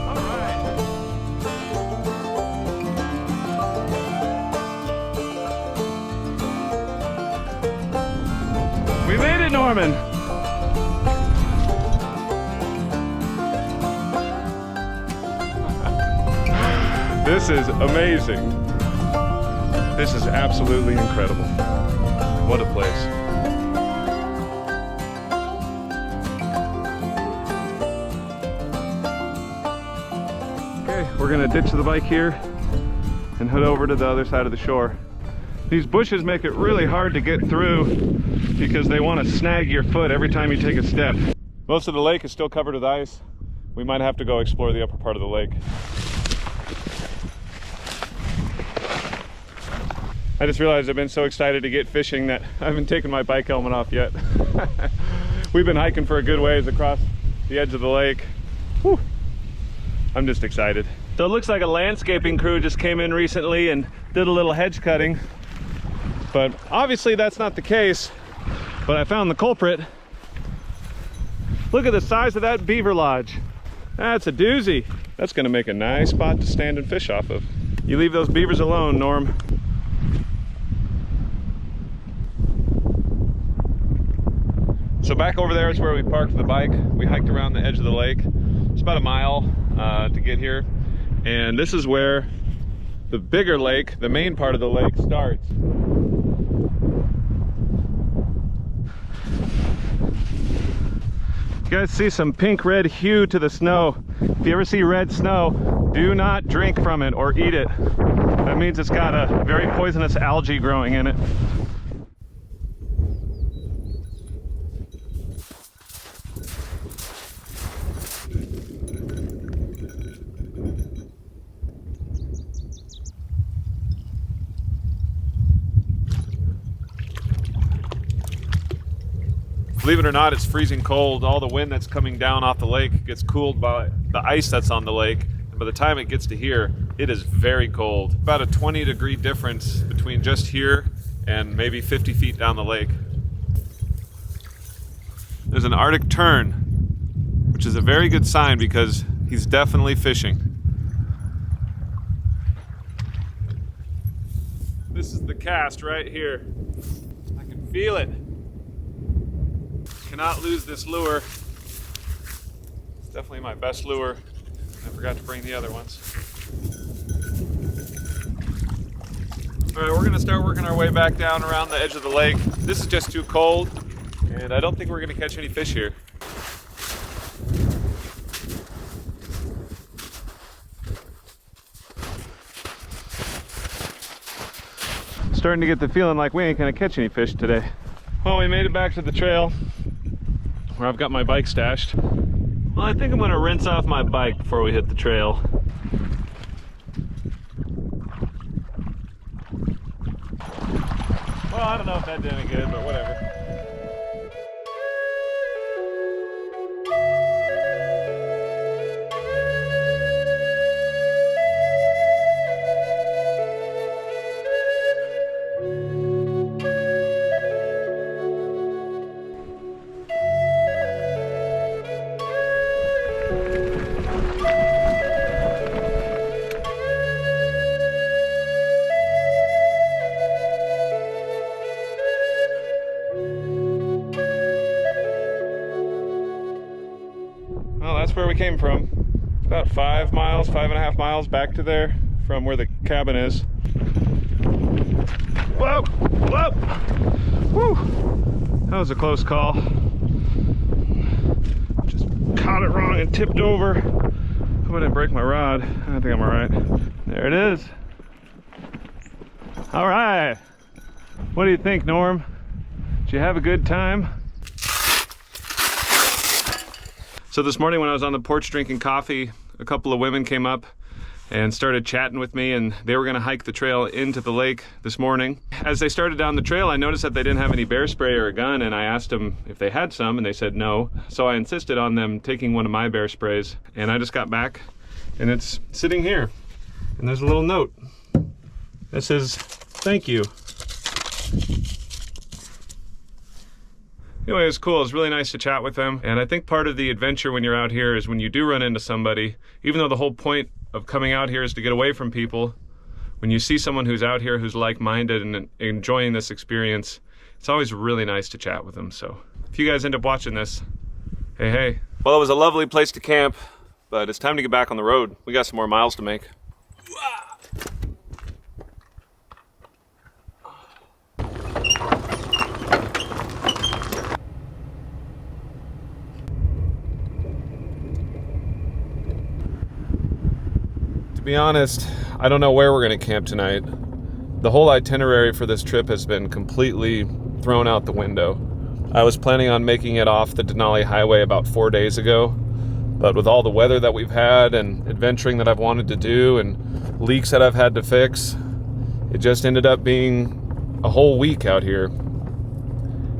All right. We made it, Norman. This is amazing. This is absolutely incredible. What a place. Okay, we're gonna ditch the bike here and head over to the other side of the shore. These bushes make it really hard to get through because they want to snag your foot every time you take a step. Most of the lake is still covered with ice. We might have to go explore the upper part of the lake. I just realized I've been so excited to get fishing that I haven't taken my bike helmet off yet. We've been hiking for a good ways across the edge of the lake. Whew. I'm just excited. So it looks like a landscaping crew just came in recently and did a little hedge cutting. But obviously that's not the case. But I found the culprit. Look at the size of that beaver lodge. That's a doozy. That's gonna make a nice spot to stand and fish off of. You leave those beavers alone, Norm. So back over there is where we parked the bike. We hiked around the edge of the lake. It's about a mile to get here. And this is where the bigger lake, the main part of the lake, starts. You guys see some pink-red hue to the snow. If you ever see red snow, do not drink from it or eat it. That means it's got a very poisonous algae growing in it. Believe it or not, it's freezing cold. All the wind that's coming down off the lake gets cooled by the ice that's on the lake. And by the time it gets to here, it is very cold. About a 20-degree difference between just here and maybe 50 feet down the lake. There's an Arctic tern, which is a very good sign because he's definitely fishing. This is the cast right here. I can feel it. Cannot lose this lure. It's definitely my best lure. I forgot to bring the other ones. All right, we're gonna start working our way back down around the edge of the lake. This is just too cold, and I don't think we're gonna catch any fish here. starting to get the feeling like we ain't gonna catch any fish today. Well, we made it back to the trail where I've got my bike stashed. Well, I think I'm gonna rinse off my bike before we hit the trail. Well, I don't know if that did any good, but whatever. Well, that's where we came from. It's about 5 miles, 5.5 miles back to there from where the cabin is. Whoa, whoa, whew. That was a close call. Just caught it wrong and tipped over. Hope I didn't break my rod. I think I'm all right. There it is. All right. What do you think, Norm? Did you have a good time? So this morning when I was on the porch drinking coffee, a couple of women came up and started chatting with me, and they were gonna hike the trail into the lake this morning. As they started down the trail, I noticed that they didn't have any bear spray or a gun, and I asked them if they had some, and they said no. So I insisted on them taking one of my bear sprays, and I just got back, and it's sitting here. And there's a little note that says, "Thank you." Anyway, it was cool. It was really nice to chat with them. And I think part of the adventure when you're out here is when you do run into somebody, even though the whole point of coming out here is to get away from people, when you see someone who's out here who's like-minded and enjoying this experience, it's always really nice to chat with them. So if you guys end up watching this, hey, hey. Well, it was a lovely place to camp, but it's time to get back on the road. We got some more miles to make. To be honest, I don't know where we're going to camp tonight. The whole itinerary for this trip has been completely thrown out the window. I was planning on making it off the Denali highway about 4 days ago, but with all the weather that we've had and adventuring that I've wanted to do and leaks that I've had to fix, it just ended up being a whole week out here.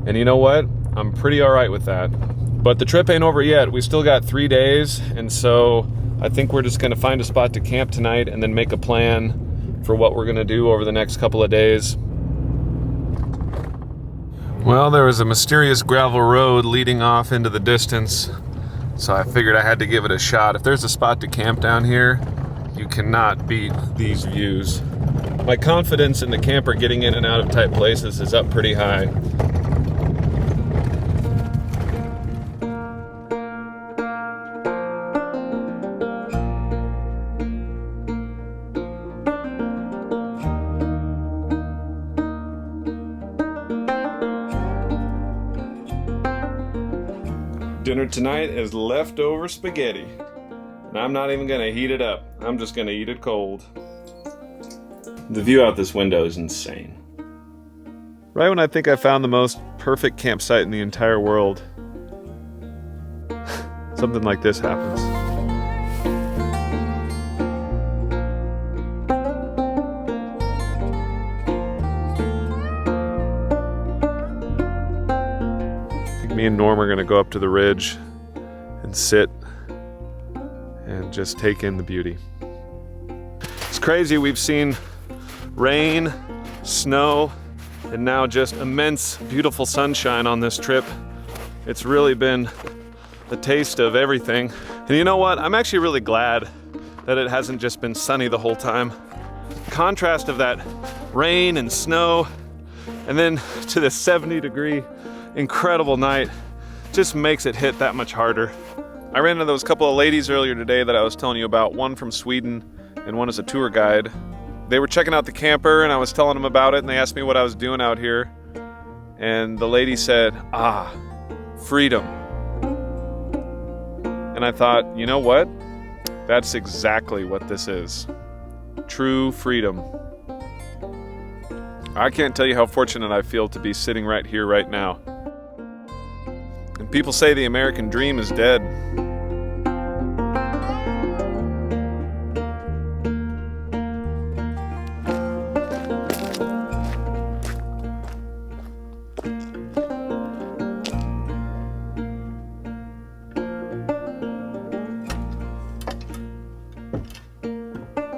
And you know what? I'm pretty all right with that. But the trip ain't over yet. We still got 3 days, and so I think we're just gonna find a spot to camp tonight and then make a plan for what we're gonna do over the next couple of days. Well, there was a mysterious gravel road leading off into the distance, so I figured I had to give it a shot. If there's a spot to camp down here, you cannot beat these views. My confidence in the camper getting in and out of tight places is up pretty high. Dinner tonight is leftover spaghetti. And I'm not even gonna heat it up. I'm just gonna eat it cold. The view out this window is insane. Right when I think I found the most perfect campsite in the entire world, something like this happens. Me and Norm are going to go up to the ridge and sit and just take in the beauty. It's crazy. We've seen rain, snow, and now just immense, beautiful sunshine on this trip. It's really been a taste of everything. And you know what? I'm actually really glad that it hasn't just been sunny the whole time. The contrast of that rain and snow and then to the 70-degree incredible night just makes it hit that much harder. I ran into those couple of ladies earlier today that I was telling you about, one from Sweden and one is a tour guide. They were checking out the camper and I was telling them about it, and they asked me what I was doing out here. And the lady said, freedom. And I thought, you know what? That's exactly what this is. True freedom. I can't tell you how fortunate I feel to be sitting right here, right now. And people say the American dream is dead.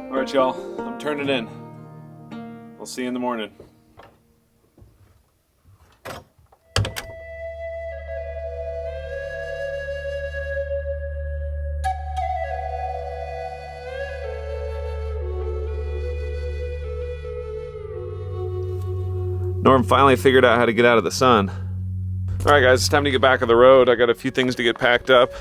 All right, y'all, I'm turning in. We'll see you in the morning. Norm finally figured out how to get out of the sun. All right, guys, it's time to get back on the road. I got a few things to get packed up.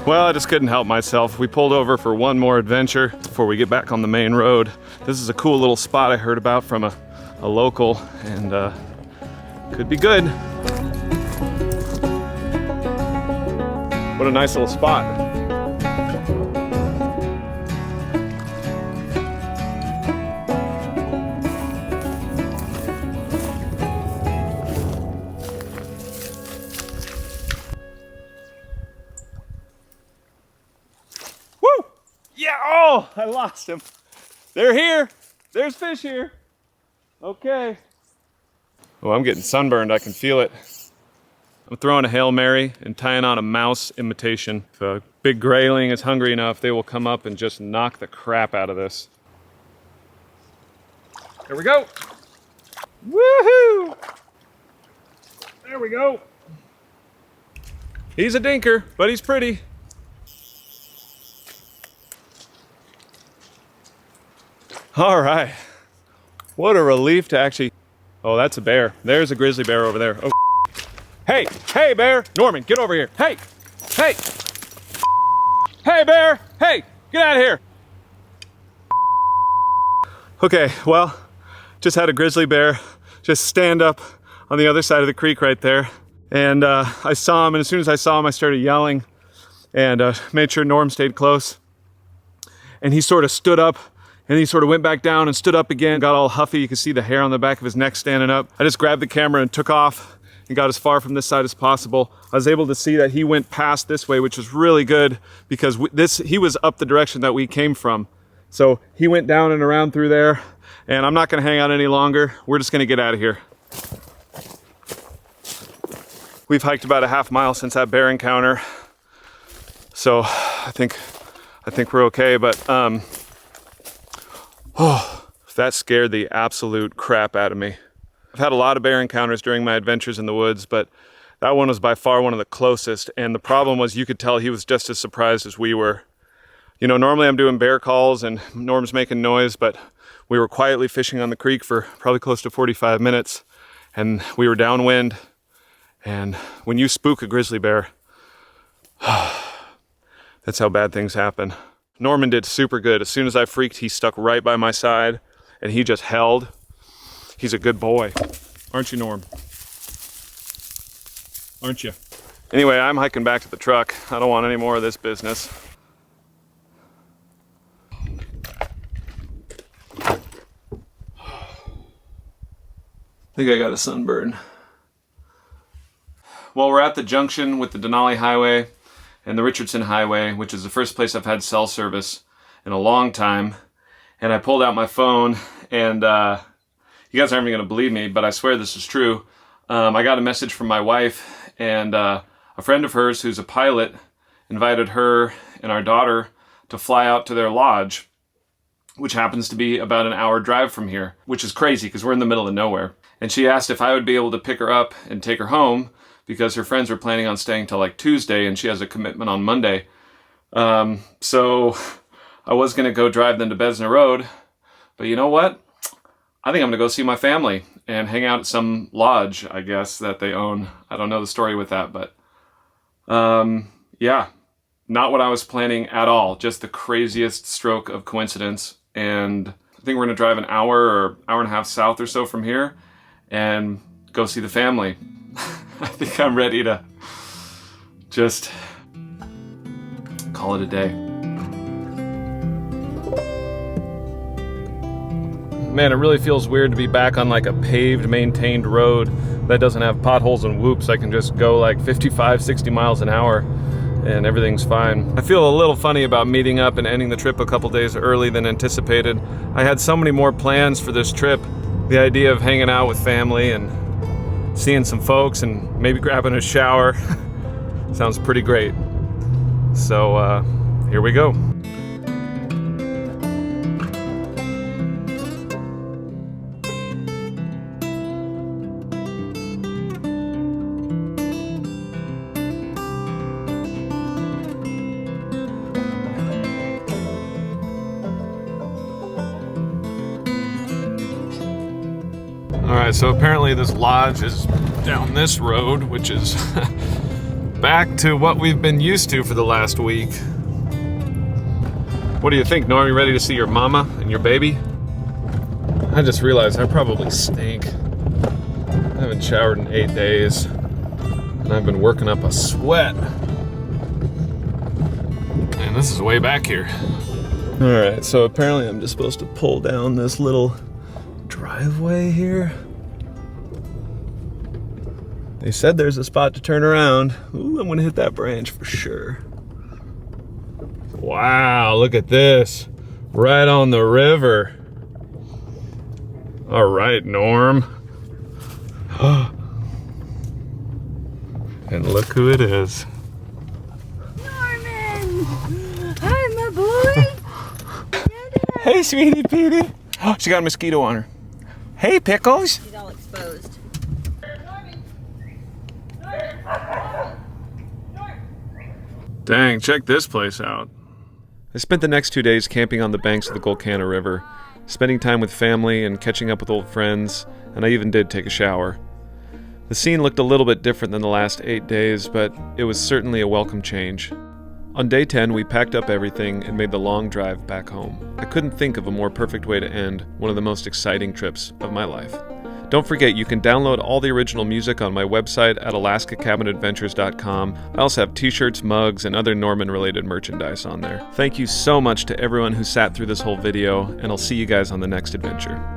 Well, I just couldn't help myself. We pulled over for one more adventure before we get back on the main road. This is a cool little spot I heard about from a local, and could be good. What a nice little spot. Yeah, oh, I lost him. They're here. There's fish here. Okay. Oh, I'm getting sunburned. I can feel it. I'm throwing a Hail Mary and tying on a mouse imitation. If a big grayling is hungry enough, they will come up and just knock the crap out of this. There we go. Woohoo! There we go. He's a dinker, but he's pretty. All right, what a relief to actually, oh, that's a bear. There's a grizzly bear over there. Oh, hey, hey bear, Norman, get over here. Hey, hey, hey bear, hey, get out of here. Okay, well, just had a grizzly bear just stand up on the other side of the creek right there. And I saw him, and as soon as I saw him, I started yelling and made sure Norm stayed close. And he sort of stood up, and he sort of went back down and stood up again, got all huffy. You can see the hair on the back of his neck standing up. I just grabbed the camera and took off and got as far from this side as possible. I was able to see that he went past this way, which was really good because he was up the direction that we came from. So he went down and around through there, and I'm not gonna hang out any longer. We're just gonna get out of here. We've hiked about a half mile since that bear encounter. So I think we're okay, but that scared the absolute crap out of me. I've had a lot of bear encounters during my adventures in the woods, but that one was by far one of the closest. And the problem was you could tell he was just as surprised as we were. You know, normally I'm doing bear calls and Norm's making noise, but we were quietly fishing on the creek for probably close to 45 minutes, and we were downwind. And when you spook a grizzly bear, that's how bad things happen. Norman did super good. As soon as I freaked, he stuck right by my side and he just held. He's a good boy. Aren't you, Norm? Aren't you? Anyway, I'm hiking back to the truck. I don't want any more of this business. I think I got a sunburn. Well, we're at the junction with the Denali Highway and the Richardson Highway, which is the first place I've had cell service in a long time. And I pulled out my phone, and you guys aren't even gonna believe me, but I swear this is true. I got a message from my wife, and a friend of hers who's a pilot invited her and our daughter to fly out to their lodge, which happens to be about an hour drive from here, which is crazy because we're in the middle of nowhere. And she asked if I would be able to pick her up and take her home because her friends were planning on staying till like Tuesday and she has a commitment on Monday. So I was gonna go drive them to Besna Road, But you know what? I think I'm gonna go see my family and hang out at some lodge, I guess, that they own. I don't know the story with that, but yeah, not what I was planning at all. Just the craziest stroke of coincidence. And I think we're gonna drive an hour or hour and a half south or so from here and go see the family. I think I'm ready to just call it a day. Man, it really feels weird to be back on like a paved, maintained road that doesn't have potholes and whoops. I can just go like 55, 60 miles an hour and everything's fine. I feel a little funny about meeting up and ending the trip a couple days early than anticipated. I had so many more plans for this trip. The idea of hanging out with family and seeing some folks and maybe grabbing a shower sounds pretty great. So here we go. Alright, so apparently this lodge is down this road, which is back to what we've been used to for the last week. What do you think, Norm? You ready to see your mama and your baby? I just realized I probably stink. I haven't showered in 8 days, and I've been working up a sweat. And this is way back here. Alright, so apparently I'm just supposed to pull down this little driveway here. They said there's a spot to turn around. Ooh, I'm gonna hit that branch for sure. Wow, look at this. Right on the river. All right, Norm. And look who it is. Norman! Hi, my boy! Hey, sweetie Petey. Oh, she got a mosquito on her. Hey, Pickles. She's all exposed. Dang, check this place out. I spent the next 2 days camping on the banks of the Golcana River, spending time with family and catching up with old friends, and I even did take a shower. The scene looked a little bit different than the last 8 days, but it was certainly a welcome change. On day 10, we packed up everything and made the long drive back home. I couldn't think of a more perfect way to end one of the most exciting trips of my life. Don't forget, you can download all the original music on my website at alaskacabinadventures.com. I also have t-shirts, mugs, and other Norman-related merchandise on there. Thank you so much to everyone who sat through this whole video, and I'll see you guys on the next adventure.